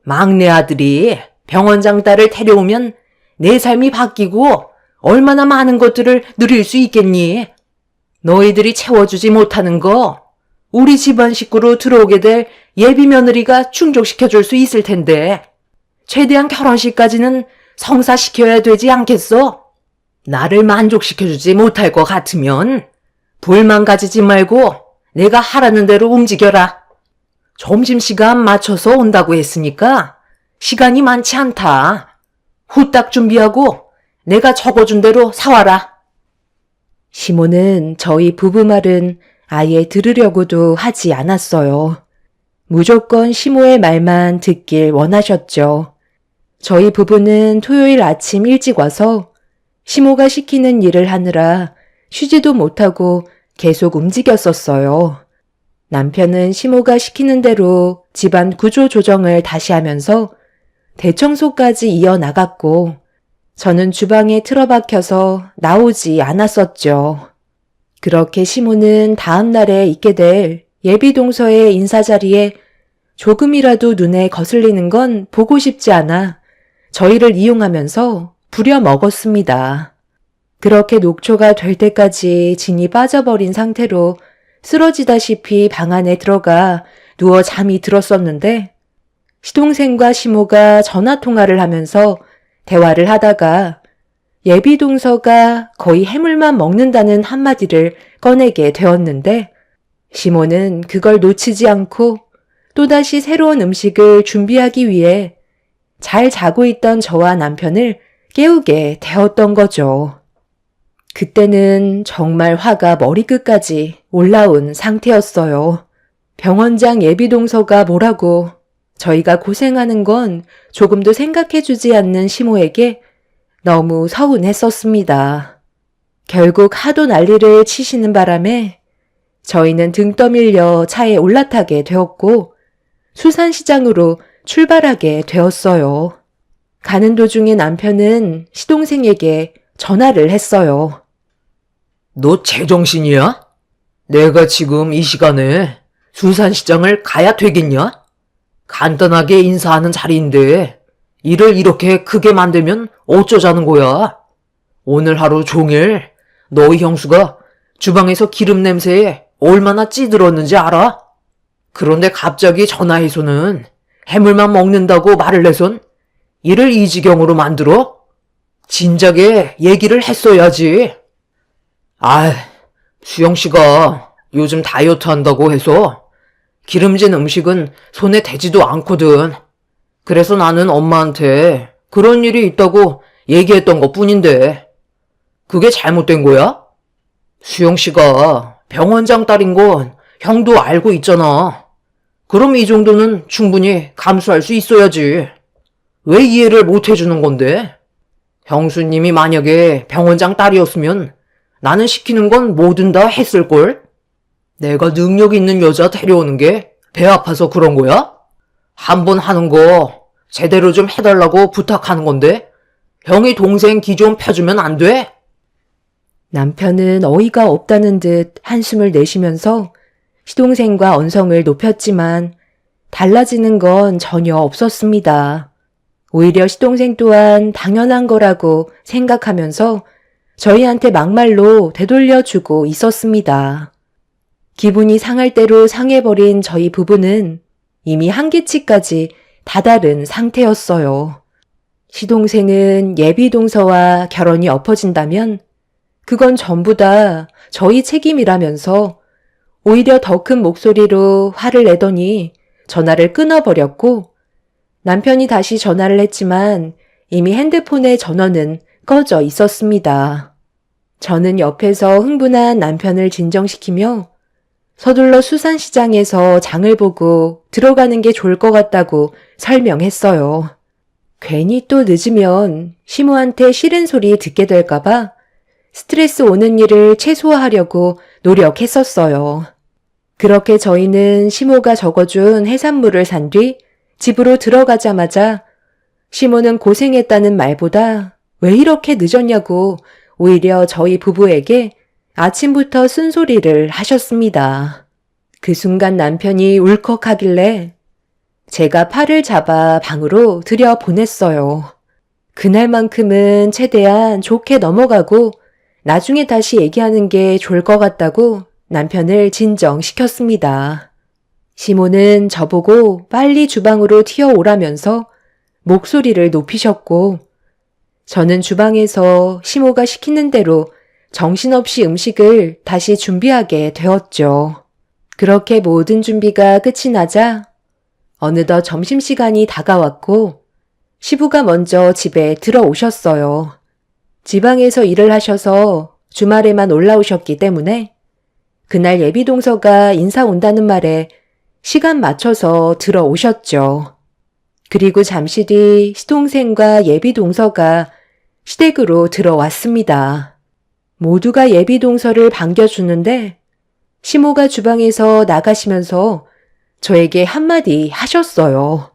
막내 아들이 병원장 딸을 데려오면 내 삶이 바뀌고 얼마나 많은 것들을 누릴 수 있겠니? 너희들이 채워주지 못하는 거 우리 집안 식구로 들어오게 될 예비 며느리가 충족시켜줄 수 있을 텐데 최대한 결혼식까지는 성사시켜야 되지 않겠어? 나를 만족시켜주지 못할 것 같으면 불만 가지지 말고 내가 하라는 대로 움직여라. 점심시간 맞춰서 온다고 했으니까 시간이 많지 않다. 후딱 준비하고 내가 적어준 대로 사와라. 시모는 저희 부부 말은 아예 들으려고도 하지 않았어요. 무조건 시모의 말만 듣길 원하셨죠. 저희 부부는 토요일 아침 일찍 와서 시모가 시키는 일을 하느라 쉬지도 못하고 계속 움직였었어요. 남편은 시모가 시키는 대로 집안 구조 조정을 다시 하면서 대청소까지 이어나갔고 저는 주방에 틀어박혀서 나오지 않았었죠. 그렇게 시모는 다음 날에 있게 될 예비동서의 인사 자리에 조금이라도 눈에 거슬리는 건 보고 싶지 않아 저희를 이용하면서 부려먹었습니다. 그렇게 녹초가 될 때까지 진이 빠져버린 상태로 쓰러지다시피 방 안에 들어가 누워 잠이 들었었는데 시동생과 시모가 전화통화를 하면서 대화를 하다가 예비동서가 거의 해물만 먹는다는 한마디를 꺼내게 되었는데 시모는 그걸 놓치지 않고 또다시 새로운 음식을 준비하기 위해 잘 자고 있던 저와 남편을 깨우게 되었던 거죠. 그때는 정말 화가 머리끝까지 올라온 상태였어요. 병원장 예비동서가 뭐라고 저희가 고생하는 건 조금도 생각해주지 않는 시모에게 너무 서운했었습니다. 결국 하도 난리를 치시는 바람에 저희는 등 떠밀려 차에 올라타게 되었고 수산시장으로 출발하게 되었어요. 가는 도중에 남편은 시동생에게 전화를 했어요. 너 제정신이야? 내가 지금 이 시간에 수산시장을 가야 되겠냐? 간단하게 인사하는 자리인데 일을 이렇게 크게 만들면 어쩌자는 거야? 오늘 하루 종일 너희 형수가 주방에서 기름 냄새에 얼마나 찌들었는지 알아? 그런데 갑자기 전화해서는 해물만 먹는다고 말을 해선 일을 이 지경으로 만들어? 진작에 얘기를 했어야지. 수영씨가 요즘 다이어트 한다고 해서 기름진 음식은 손에 대지도 않거든. 그래서 나는 엄마한테 그런 일이 있다고 얘기했던 것 뿐인데 그게 잘못된 거야? 수영씨가 병원장 딸인 건 형도 알고 있잖아. 그럼 이 정도는 충분히 감수할 수 있어야지. 왜 이해를 못 해주는 건데? 형수님이 만약에 병원장 딸이었으면 나는 시키는 건 뭐든 다 했을걸? 내가 능력 있는 여자 데려오는 게 배 아파서 그런 거야? 한 번 하는 거 제대로 좀 해달라고 부탁하는 건데 형이 동생 기 좀 펴주면 안 돼? 남편은 어이가 없다는 듯 한숨을 내쉬면서 시동생과 언성을 높였지만 달라지는 건 전혀 없었습니다. 오히려 시동생 또한 당연한 거라고 생각하면서 저희한테 막말로 되돌려주고 있었습니다. 기분이 상할 대로 상해버린 저희 부부는 이미 한계치까지 다다른 상태였어요. 시동생은 예비동서와 결혼이 엎어진다면 그건 전부 다 저희 책임이라면서 오히려 더 큰 목소리로 화를 내더니 전화를 끊어버렸고 남편이 다시 전화를 했지만 이미 핸드폰의 전원은 꺼져 있었습니다. 저는 옆에서 흥분한 남편을 진정시키며 서둘러 수산시장에서 장을 보고 들어가는 게 좋을 것 같다고 설명했어요. 괜히 또 늦으면 시모한테 싫은 소리 듣게 될까봐 스트레스 오는 일을 최소화하려고 노력했었어요. 그렇게 저희는 시모가 적어준 해산물을 산 뒤 집으로 들어가자마자 시모는 고생했다는 말보다 왜 이렇게 늦었냐고 오히려 저희 부부에게 아침부터 쓴소리를 하셨습니다. 그 순간 남편이 울컥하길래 제가 팔을 잡아 방으로 들여보냈어요. 그날만큼은 최대한 좋게 넘어가고 나중에 다시 얘기하는 게 좋을 것 같다고 남편을 진정시켰습니다. 시모는 저보고 빨리 주방으로 튀어오라면서 목소리를 높이셨고 저는 주방에서 시모가 시키는 대로 정신없이 음식을 다시 준비하게 되었죠. 그렇게 모든 준비가 끝이 나자 어느덧 점심시간이 다가왔고 시부가 먼저 집에 들어오셨어요. 지방에서 일을 하셔서 주말에만 올라오셨기 때문에 그날 예비동서가 인사 온다는 말에 시간 맞춰서 들어오셨죠. 그리고 잠시 뒤 시동생과 예비동서가 시댁으로 들어왔습니다. 모두가 예비동서를 반겨주는데 시모가 주방에서 나가시면서 저에게 한마디 하셨어요.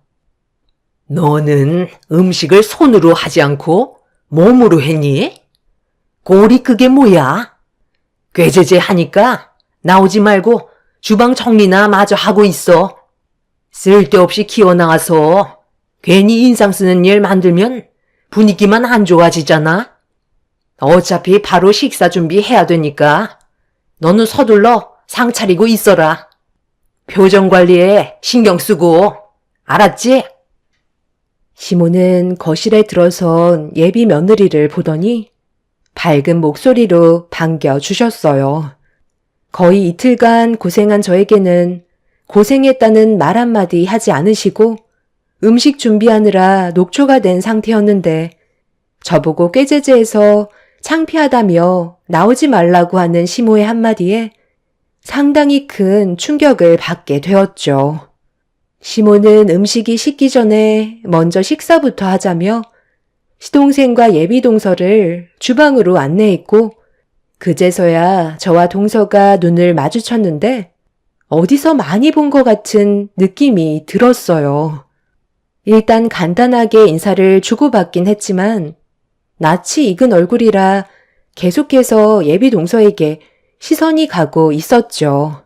너는 음식을 손으로 하지 않고 몸으로 했니? 꼴이 그게 뭐야? 꾀죄죄 하니까 나오지 말고 주방 정리나 마저 하고 있어. 쓸데없이 기어나와서 괜히 인상 쓰는 일 만들면 분위기만 안 좋아지잖아. 어차피 바로 식사 준비해야 되니까 너는 서둘러 상 차리고 있어라. 표정 관리에 신경 쓰고, 알았지? 시모는 거실에 들어선 예비 며느리를 보더니 밝은 목소리로 반겨주셨어요. 거의 이틀간 고생한 저에게는 고생했다는 말 한마디 하지 않으시고 음식 준비하느라 녹초가 된 상태였는데 저보고 꾀죄죄해서 창피하다며 나오지 말라고 하는 시모의 한마디에 상당히 큰 충격을 받게 되었죠. 시모는 음식이 식기 전에 먼저 식사부터 하자며 시동생과 예비동서를 주방으로 안내했고 그제서야 저와 동서가 눈을 마주쳤는데 어디서 많이 본 것 같은 느낌이 들었어요. 일단 간단하게 인사를 주고받긴 했지만 낯이 익은 얼굴이라 계속해서 예비동서에게 시선이 가고 있었죠.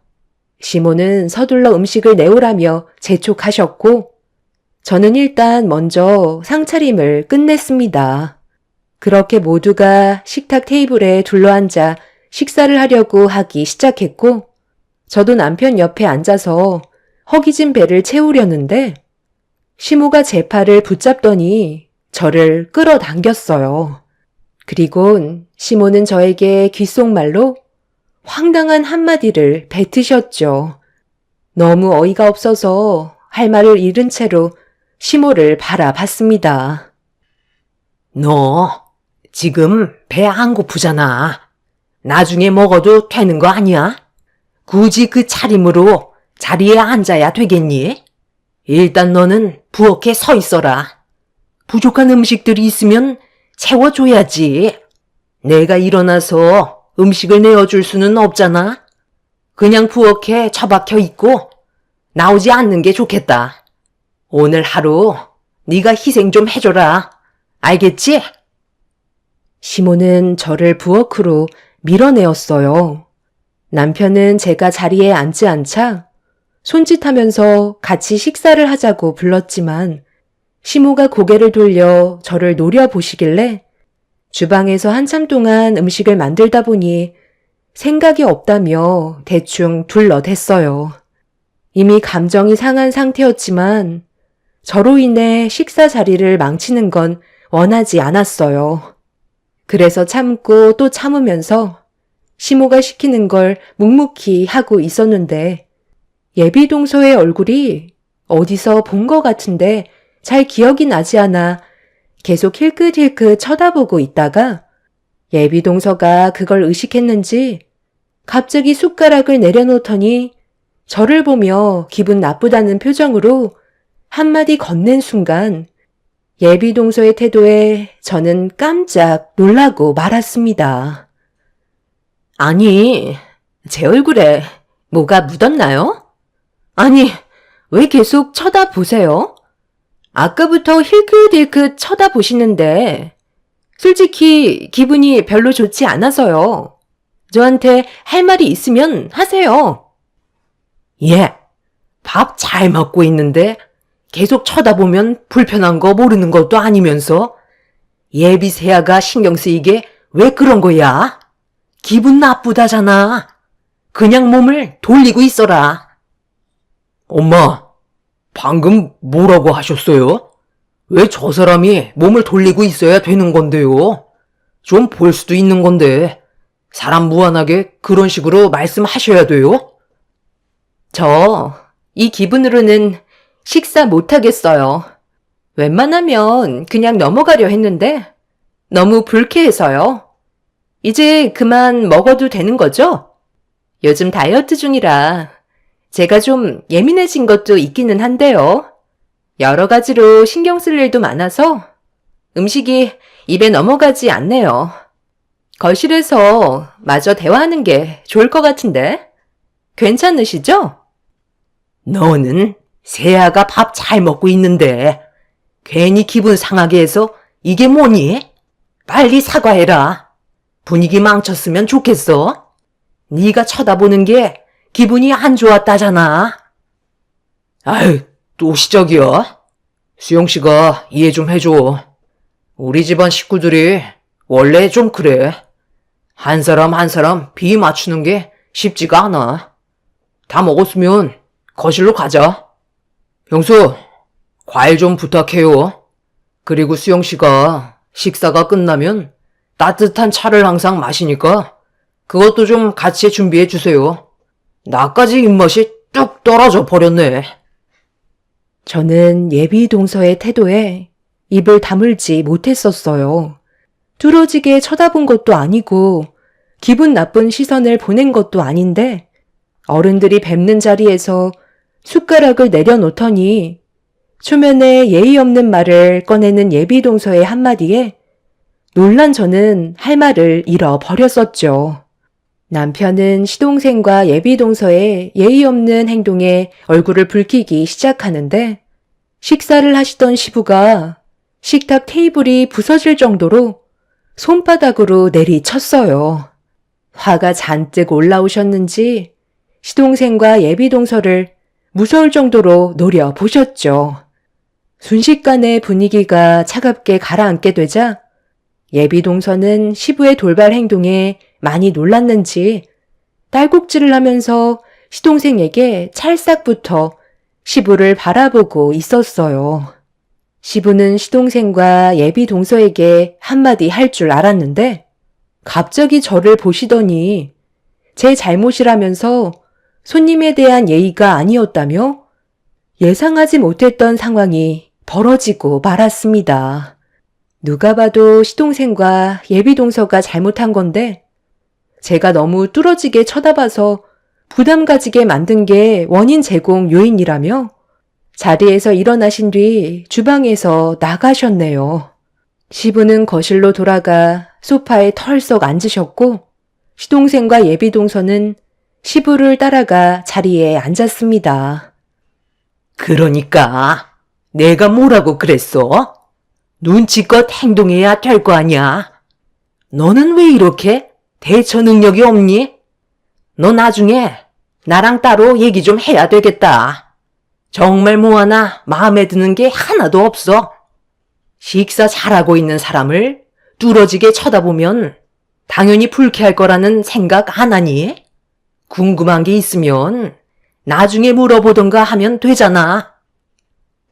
시모는 서둘러 음식을 내오라며 재촉하셨고 저는 일단 먼저 상차림을 끝냈습니다. 그렇게 모두가 식탁 테이블에 둘러앉아 식사를 하려고 하기 시작했고 저도 남편 옆에 앉아서 허기진 배를 채우려는데 시모가 제 팔을 붙잡더니 저를 끌어당겼어요. 그리곤 시모는 저에게 귓속말로 황당한 한마디를 뱉으셨죠. 너무 어이가 없어서 할 말을 잃은 채로 시모를 바라봤습니다. 너 지금 배 안 고프잖아. 나중에 먹어도 되는 거 아니야? 굳이 그 차림으로 자리에 앉아야 되겠니? 일단 너는 부엌에 서 있어라. 부족한 음식들이 있으면 채워줘야지. 내가 일어나서 음식을 내어줄 수는 없잖아. 그냥 부엌에 처박혀 있고 나오지 않는 게 좋겠다. 오늘 하루 네가 희생 좀 해줘라. 알겠지? 시모는 저를 부엌으로 밀어내었어요. 남편은 제가 자리에 앉지 않자 손짓하면서 같이 식사를 하자고 불렀지만 시모가 고개를 돌려 저를 노려보시길래 주방에서 한참 동안 음식을 만들다 보니 생각이 없다며 대충 둘러댔어요. 이미 감정이 상한 상태였지만 저로 인해 식사 자리를 망치는 건 원하지 않았어요. 그래서 참고 또 참으면서 시모가 시키는 걸 묵묵히 하고 있었는데 예비동서의 얼굴이 어디서 본 것 같은데 잘 기억이 나지 않아 계속 힐끗힐끗 쳐다보고 있다가 예비동서가 그걸 의식했는지 갑자기 숟가락을 내려놓더니 저를 보며 기분 나쁘다는 표정으로 한마디 건넨 순간 예비동서의 태도에 저는 깜짝 놀라고 말았습니다. 아니, 제 얼굴에 뭐가 묻었나요? 아니, 왜 계속 쳐다보세요? 아까부터 힐끗힐끗 쳐다보시는데 솔직히 기분이 별로 좋지 않아서요. 저한테 할 말이 있으면 하세요. 얘, 밥 잘 먹고 있는데 계속 쳐다보면 불편한 거 모르는 것도 아니면서 예비 세아가 신경 쓰이게 왜 그런 거야? 기분 나쁘다잖아. 그냥 몸을 돌리고 있어라. 엄마, 방금 뭐라고 하셨어요? 왜 저 사람이 몸을 돌리고 있어야 되는 건데요? 좀 볼 수도 있는 건데 사람 무한하게 그런 식으로 말씀하셔야 돼요? 저 이 기분으로는 식사 못하겠어요. 웬만하면 그냥 넘어가려 했는데 너무 불쾌해서요. 이제 그만 먹어도 되는 거죠? 요즘 다이어트 중이라 제가 좀 예민해진 것도 있기는 한데요. 여러 가지로 신경 쓸 일도 많아서 음식이 입에 넘어가지 않네요. 거실에서 마저 대화하는 게 좋을 것 같은데 괜찮으시죠? 너는 세아가 밥 잘 먹고 있는데 괜히 기분 상하게 해서 이게 뭐니? 빨리 사과해라. 분위기 망쳤으면 좋겠어. 네가 쳐다보는 게 기분이 안 좋았다잖아. 아유, 또 시작이야? 수영씨가 이해 좀 해줘. 우리 집안 식구들이 원래 좀 그래. 한 사람 한 사람 비위 맞추는 게 쉽지가 않아. 다 먹었으면 거실로 가자. 형수, 과일 좀 부탁해요. 그리고 수영씨가 식사가 끝나면 따뜻한 차를 항상 마시니까 그것도 좀 같이 준비해 주세요. 나까지 입맛이 뚝 떨어져 버렸네. 저는 예비 동서의 태도에 입을 다물지 못했었어요. 뚫어지게 쳐다본 것도 아니고 기분 나쁜 시선을 보낸 것도 아닌데 어른들이 뵙는 자리에서 숟가락을 내려놓더니 초면에 예의 없는 말을 꺼내는 예비 동서의 한마디에 놀란 저는 할 말을 잃어버렸었죠. 남편은 시동생과 예비 동서의 예의 없는 행동에 얼굴을 붉히기 시작하는데 식사를 하시던 시부가 식탁 테이블이 부서질 정도로 손바닥으로 내리쳤어요. 화가 잔뜩 올라오셨는지 시동생과 예비 동서를 무서울 정도로 노려보셨죠. 순식간에 분위기가 차갑게 가라앉게 되자 예비 동서는 시부의 돌발 행동에 많이 놀랐는지 딸꾹질을 하면서 시동생에게 찰싹부터 시부를 바라보고 있었어요. 시부는 시동생과 예비 동서에게 한마디 할 줄 알았는데 갑자기 저를 보시더니 제 잘못이라면서 손님에 대한 예의가 아니었다며 예상하지 못했던 상황이 벌어지고 말았습니다. 누가 봐도 시동생과 예비 동서가 잘못한 건데 제가 너무 뚫어지게 쳐다봐서 부담 가지게 만든 게 원인 제공 요인이라며 자리에서 일어나신 뒤 주방에서 나가셨네요. 시부는 거실로 돌아가 소파에 털썩 앉으셨고 시동생과 예비 동서는 시부를 따라가 자리에 앉았습니다. 그러니까 내가 뭐라고 그랬어? 눈치껏 행동해야 될 거 아니야. 너는 왜 이렇게 대처 능력이 없니? 너 나중에 나랑 따로 얘기 좀 해야 되겠다. 정말 뭐 하나 마음에 드는 게 하나도 없어. 식사 잘하고 있는 사람을 뚫어지게 쳐다보면 당연히 불쾌할 거라는 생각 안 하니? 궁금한 게 있으면 나중에 물어보던가 하면 되잖아.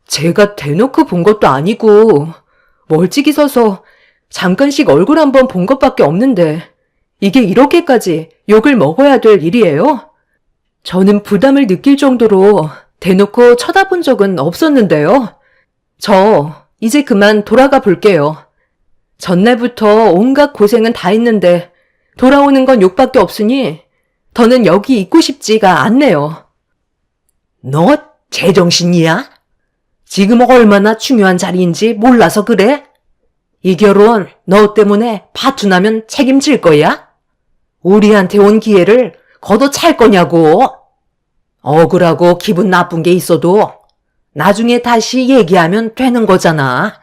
제가 대놓고 본 것도 아니고 멀찍이 서서 잠깐씩 얼굴 한번 본 것밖에 없는데 이게 이렇게까지 욕을 먹어야 될 일이에요? 저는 부담을 느낄 정도로 대놓고 쳐다본 적은 없었는데요. 저 이제 그만 돌아가 볼게요. 전날부터 온갖 고생은 다 했는데 돌아오는 건 욕밖에 없으니 더는 여기 있고 싶지가 않네요. 너 제정신이야? 지금 얼마나 중요한 자리인지 몰라서 그래? 이 결혼 너 때문에 파투나면 책임질 거야? 우리한테 온 기회를 걷어찰 거냐고? 억울하고 기분 나쁜 게 있어도 나중에 다시 얘기하면 되는 거잖아.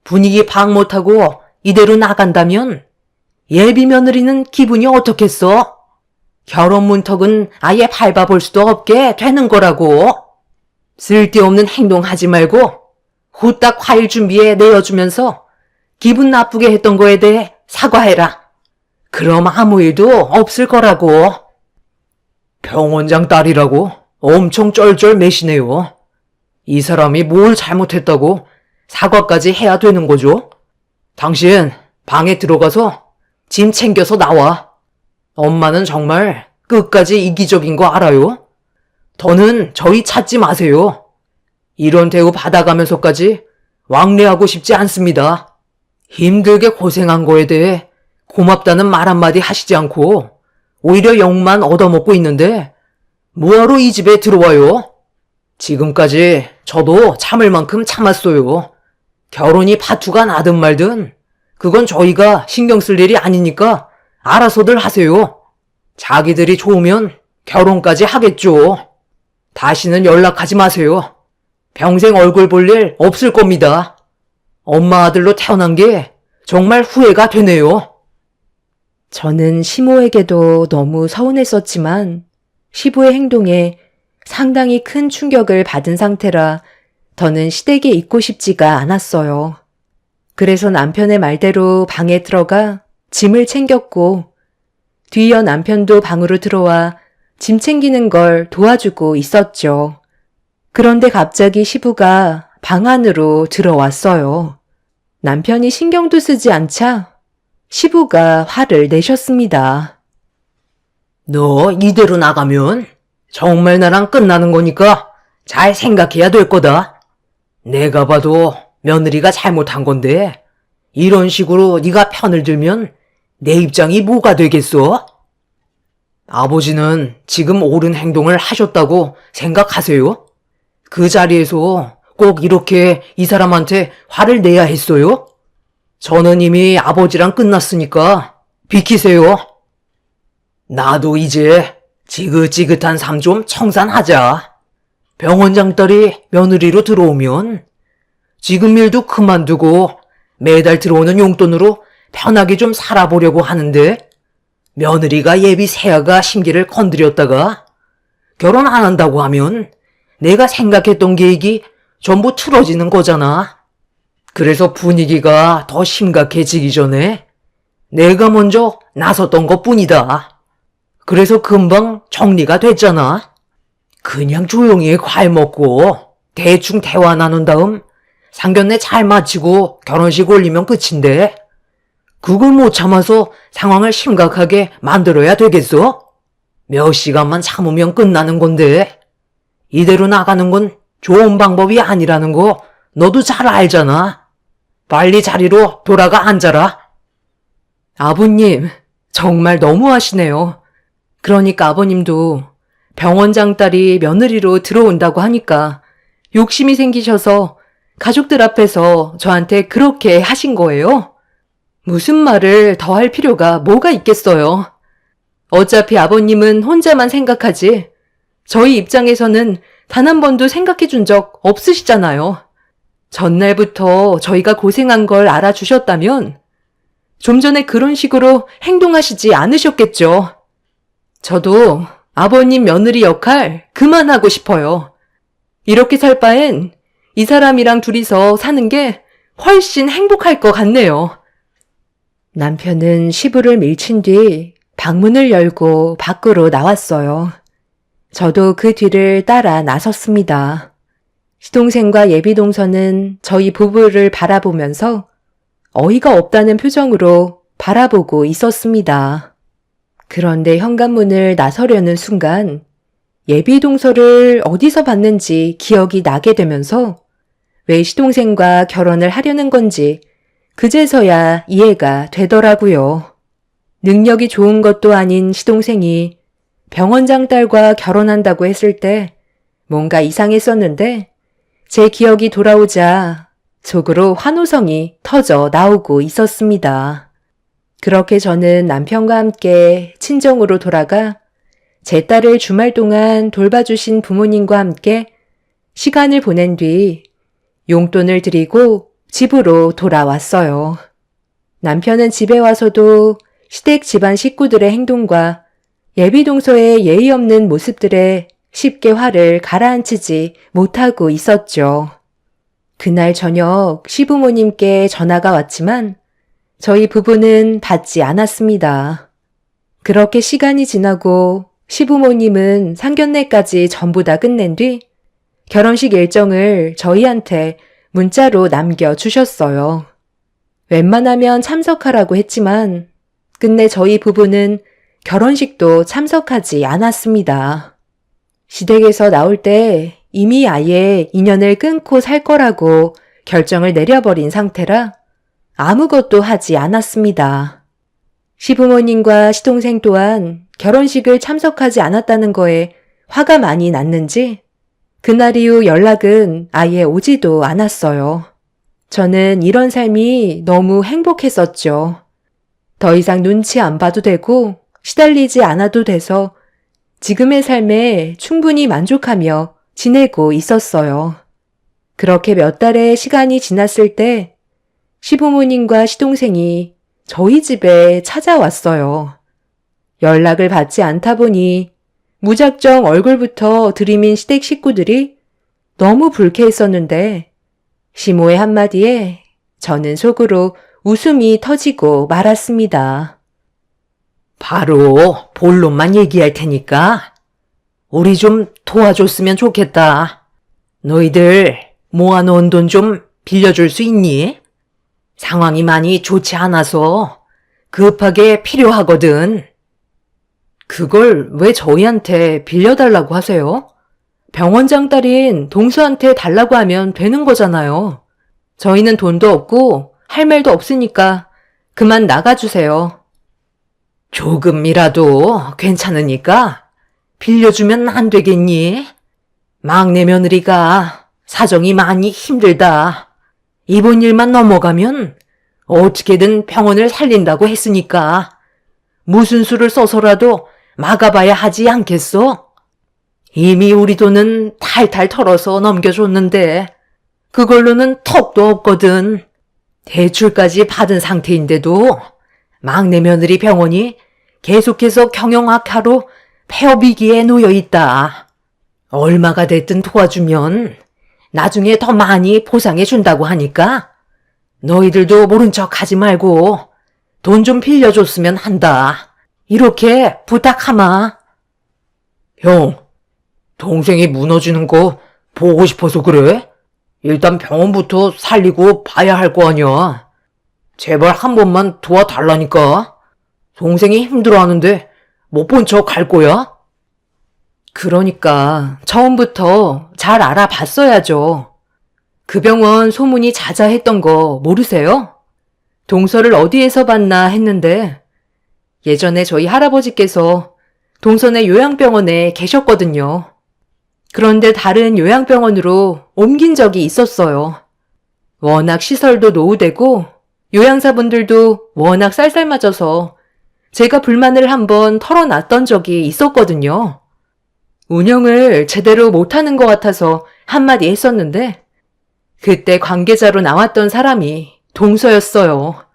분위기 파악 못하고 이대로 나간다면 예비 며느리는 기분이 어떻겠어? 결혼 문턱은 아예 밟아볼 수도 없게 되는 거라고. 쓸데없는 행동하지 말고 후딱 과일 준비해 내어주면서 기분 나쁘게 했던 거에 대해 사과해라. 그럼 아무 일도 없을 거라고. 병원장 딸이라고 엄청 쩔쩔 매시네요. 이 사람이 뭘 잘못했다고 사과까지 해야 되는 거죠? 당신 방에 들어가서 짐 챙겨서 나와. 엄마는 정말 끝까지 이기적인 거 알아요? 더는 저희 찾지 마세요. 이런 대우 받아가면서까지 왕래하고 싶지 않습니다. 힘들게 고생한 거에 대해 고맙다는 말 한마디 하시지 않고 오히려 욕만 얻어먹고 있는데 뭐하러 이 집에 들어와요? 지금까지 저도 참을 만큼 참았어요. 결혼이 파투가 나든 말든 그건 저희가 신경 쓸 일이 아니니까 알아서들 하세요. 자기들이 좋으면 결혼까지 하겠죠. 다시는 연락하지 마세요. 평생 얼굴 볼 일 없을 겁니다. 엄마 아들로 태어난 게 정말 후회가 되네요. 저는 시모에게도 너무 서운했었지만 시부의 행동에 상당히 큰 충격을 받은 상태라 더는 시댁에 있고 싶지가 않았어요. 그래서 남편의 말대로 방에 들어가 짐을 챙겼고 뒤이어 남편도 방으로 들어와 짐 챙기는 걸 도와주고 있었죠. 그런데 갑자기 시부가 방 안으로 들어왔어요. 남편이 신경도 쓰지 않자 시부가 화를 내셨습니다. 너 이대로 나가면 정말 나랑 끝나는 거니까 잘 생각해야 될 거다. 내가 봐도 며느리가 잘못한 건데 이런 식으로 네가 편을 들면 내 입장이 뭐가 되겠어? 아버지는 지금 옳은 행동을 하셨다고 생각하세요? 그 자리에서 꼭 이렇게 이 사람한테 화를 내야 했어요? 저는 이미 아버지랑 끝났으니까 비키세요. 나도 이제 지긋지긋한 삶 좀 청산하자. 병원장 딸이 며느리로 들어오면 지금 일도 그만두고 매달 들어오는 용돈으로 편하게 좀 살아보려고 하는데 며느리가 예비 새아가 심기를 건드렸다가 결혼 안 한다고 하면 내가 생각했던 계획이 전부 틀어지는 거잖아. 그래서 분위기가 더 심각해지기 전에 내가 먼저 나섰던 것뿐이다. 그래서 금방 정리가 됐잖아. 그냥 조용히 과일 먹고 대충 대화 나눈 다음 상견례 잘 마치고 결혼식 올리면 끝인데 그걸 못 참아서 상황을 심각하게 만들어야 되겠어? 몇 시간만 참으면 끝나는 건데 이대로 나가는 건 좋은 방법이 아니라는 거 너도 잘 알잖아. 빨리 자리로 돌아가 앉아라. 아버님, 정말 너무하시네요. 그러니까 아버님도 병원장 딸이 며느리로 들어온다고 하니까 욕심이 생기셔서 가족들 앞에서 저한테 그렇게 하신 거예요? 무슨 말을 더 할 필요가 뭐가 있겠어요. 어차피 아버님은 혼자만 생각하지 저희 입장에서는 단 한 번도 생각해 준 적 없으시잖아요. 전날부터 저희가 고생한 걸 알아주셨다면 좀 전에 그런 식으로 행동하시지 않으셨겠죠. 저도 아버님 며느리 역할 그만하고 싶어요. 이렇게 살 바엔 이 사람이랑 둘이서 사는 게 훨씬 행복할 것 같네요. 남편은 시부를 밀친 뒤 방문을 열고 밖으로 나왔어요. 저도 그 뒤를 따라 나섰습니다. 시동생과 예비동서는 저희 부부를 바라보면서 어이가 없다는 표정으로 바라보고 있었습니다. 그런데 현관문을 나서려는 순간 예비동서를 어디서 봤는지 기억이 나게 되면서 왜 시동생과 결혼을 하려는 건지 그제서야 이해가 되더라고요. 능력이 좋은 것도 아닌 시동생이 병원장 딸과 결혼한다고 했을 때 뭔가 이상했었는데 제 기억이 돌아오자 속으로 환호성이 터져 나오고 있었습니다. 그렇게 저는 남편과 함께 친정으로 돌아가 제 딸을 주말 동안 돌봐주신 부모님과 함께 시간을 보낸 뒤 용돈을 드리고 집으로 돌아왔어요. 남편은 집에 와서도 시댁 집안 식구들의 행동과 예비동서의 예의 없는 모습들에 쉽게 화를 가라앉히지 못하고 있었죠. 그날 저녁 시부모님께 전화가 왔지만 저희 부부는 받지 않았습니다. 그렇게 시간이 지나고 시부모님은 상견례까지 전부 다 끝낸 뒤 결혼식 일정을 저희한테 문자로 남겨주셨어요. 웬만하면 참석하라고 했지만 끝내 저희 부부는 결혼식도 참석하지 않았습니다. 시댁에서 나올 때 이미 아예 인연을 끊고 살 거라고 결정을 내려버린 상태라 아무것도 하지 않았습니다. 시부모님과 시동생 또한 결혼식을 참석하지 않았다는 거에 화가 많이 났는지 그날 이후 연락은 아예 오지도 않았어요. 저는 이런 삶이 너무 행복했었죠. 더 이상 눈치 안 봐도 되고 시달리지 않아도 돼서 지금의 삶에 충분히 만족하며 지내고 있었어요. 그렇게 몇 달의 시간이 지났을 때 시부모님과 시동생이 저희 집에 찾아왔어요. 연락을 받지 않다 보니 무작정 얼굴부터 들이민 시댁 식구들이 너무 불쾌했었는데 시모의 한마디에 저는 속으로 웃음이 터지고 말았습니다. 바로 본론만 얘기할 테니까 우리 좀 도와줬으면 좋겠다. 너희들 모아놓은 돈 좀 빌려줄 수 있니? 상황이 많이 좋지 않아서 급하게 필요하거든. 그걸 왜 저희한테 빌려달라고 하세요? 병원장 딸인 동수한테 달라고 하면 되는 거잖아요. 저희는 돈도 없고 할 말도 없으니까 그만 나가주세요. 조금이라도 괜찮으니까 빌려주면 안 되겠니? 막내 며느리가 사정이 많이 힘들다. 이번 일만 넘어가면 어떻게든 병원을 살린다고 했으니까 무슨 수를 써서라도 막아봐야 하지 않겠어? 이미 우리 돈은 탈탈 털어서 넘겨줬는데 그걸로는 턱도 없거든. 대출까지 받은 상태인데도 막내 며느리 병원이 계속해서 경영악화로 폐업 위기에 놓여 있다. 얼마가 됐든 도와주면 나중에 더 많이 보상해 준다고 하니까 너희들도 모른 척 하지 말고 돈 좀 빌려줬으면 한다. 이렇게 부탁하마. 형, 동생이 무너지는 거 보고 싶어서 그래? 일단 병원부터 살리고 봐야 할 거 아니야. 제발 한 번만 도와달라니까. 동생이 힘들어하는데 못 본 척 할 거야? 그러니까 처음부터 잘 알아봤어야죠. 그 병원 소문이 자자했던 거 모르세요? 동서를 어디에서 봤나 했는데 예전에 저희 할아버지께서 동선의 요양병원에 계셨거든요. 그런데 다른 요양병원으로 옮긴 적이 있었어요. 워낙 시설도 노후되고 요양사분들도 워낙 쌀쌀맞아서 제가 불만을 한번 털어놨던 적이 있었거든요. 운영을 제대로 못하는 것 같아서 한마디 했었는데 그때 관계자로 나왔던 사람이 동서였어요.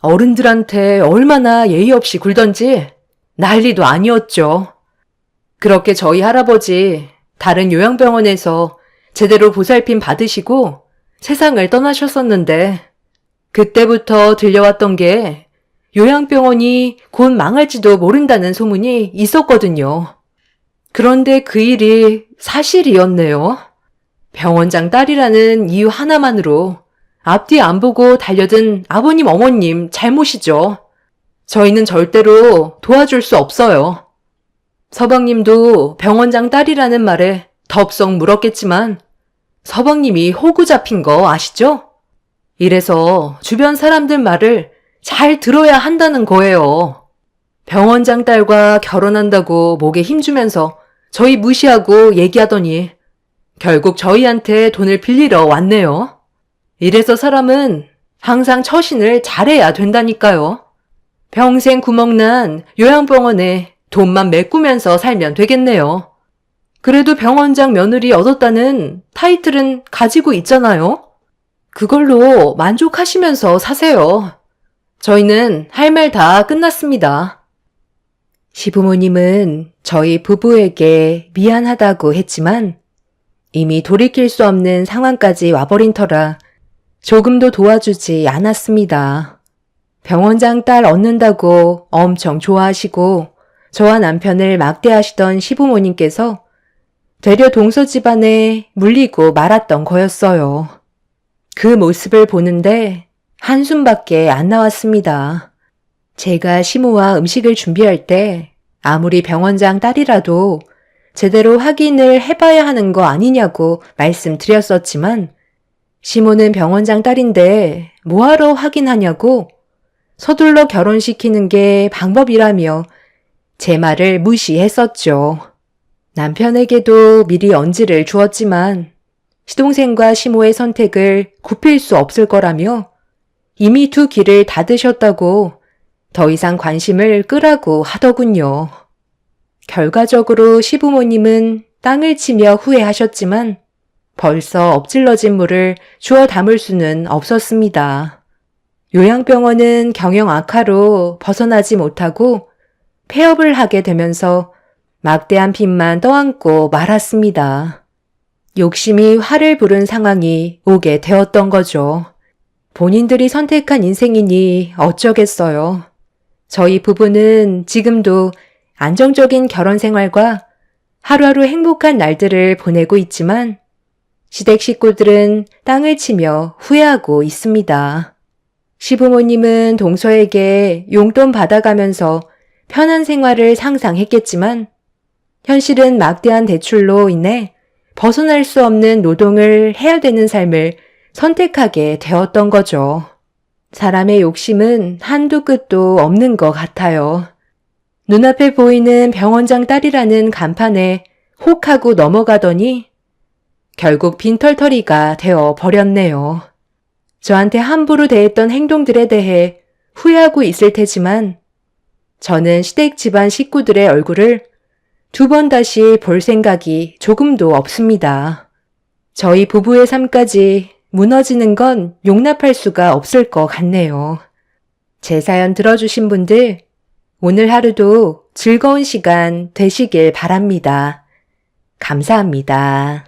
어른들한테 얼마나 예의 없이 굴던지 난리도 아니었죠. 그렇게 저희 할아버지 다른 요양병원에서 제대로 보살핌 받으시고 세상을 떠나셨었는데 그때부터 들려왔던 게 요양병원이 곧 망할지도 모른다는 소문이 있었거든요. 그런데 그 일이 사실이었네요. 병원장 딸이라는 이유 하나만으로 앞뒤 안 보고 달려든 아버님 어머님 잘못이죠. 저희는 절대로 도와줄 수 없어요. 서방님도 병원장 딸이라는 말에 덥석 물었겠지만 서방님이 호구 잡힌 거 아시죠? 이래서 주변 사람들 말을 잘 들어야 한다는 거예요. 병원장 딸과 결혼한다고 목에 힘주면서 저희 무시하고 얘기하더니 결국 저희한테 돈을 빌리러 왔네요. 이래서 사람은 항상 처신을 잘해야 된다니까요. 평생 구멍난 요양병원에 돈만 메꾸면서 살면 되겠네요. 그래도 병원장 며느리 얻었다는 타이틀은 가지고 있잖아요. 그걸로 만족하시면서 사세요. 저희는 할 말 다 끝났습니다. 시부모님은 저희 부부에게 미안하다고 했지만 이미 돌이킬 수 없는 상황까지 와버린 터라 조금도 도와주지 않았습니다. 병원장 딸 얻는다고 엄청 좋아하시고 저와 남편을 막대하시던 시부모님께서 되려 동서 집안에 물리고 말았던 거였어요. 그 모습을 보는데 한숨밖에 안 나왔습니다. 제가 시모와 음식을 준비할 때 아무리 병원장 딸이라도 제대로 확인을 해봐야 하는 거 아니냐고 말씀드렸었지만 시모는 병원장 딸인데 뭐하러 확인하냐고 서둘러 결혼시키는 게 방법이라며 제 말을 무시했었죠. 남편에게도 미리 언지를 주었지만 시동생과 시모의 선택을 굽힐 수 없을 거라며 이미 두 귀를 닫으셨다고 더 이상 관심을 끄라고 하더군요. 결과적으로 시부모님은 땅을 치며 후회하셨지만 벌써 엎질러진 물을 주워 담을 수는 없었습니다. 요양병원은 경영 악화로 벗어나지 못하고 폐업을 하게 되면서 막대한 빚만 떠안고 말았습니다. 욕심이 화를 부른 상황이 오게 되었던 거죠. 본인들이 선택한 인생이니 어쩌겠어요. 저희 부부는 지금도 안정적인 결혼 생활과 하루하루 행복한 날들을 보내고 있지만 시댁 식구들은 땅을 치며 후회하고 있습니다. 시부모님은 동서에게 용돈 받아가면서 편한 생활을 상상했겠지만 현실은 막대한 대출로 인해 벗어날 수 없는 노동을 해야 되는 삶을 선택하게 되었던 거죠. 사람의 욕심은 한두 끝도 없는 것 같아요. 눈앞에 보이는 병원장 딸이라는 간판에 혹하고 넘어가더니 결국 빈털터리가 되어 버렸네요. 저한테 함부로 대했던 행동들에 대해 후회하고 있을 테지만 저는 시댁 집안 식구들의 얼굴을 두 번 다시 볼 생각이 조금도 없습니다. 저희 부부의 삶까지 무너지는 건 용납할 수가 없을 것 같네요. 제 사연 들어주신 분들, 오늘 하루도 즐거운 시간 되시길 바랍니다. 감사합니다.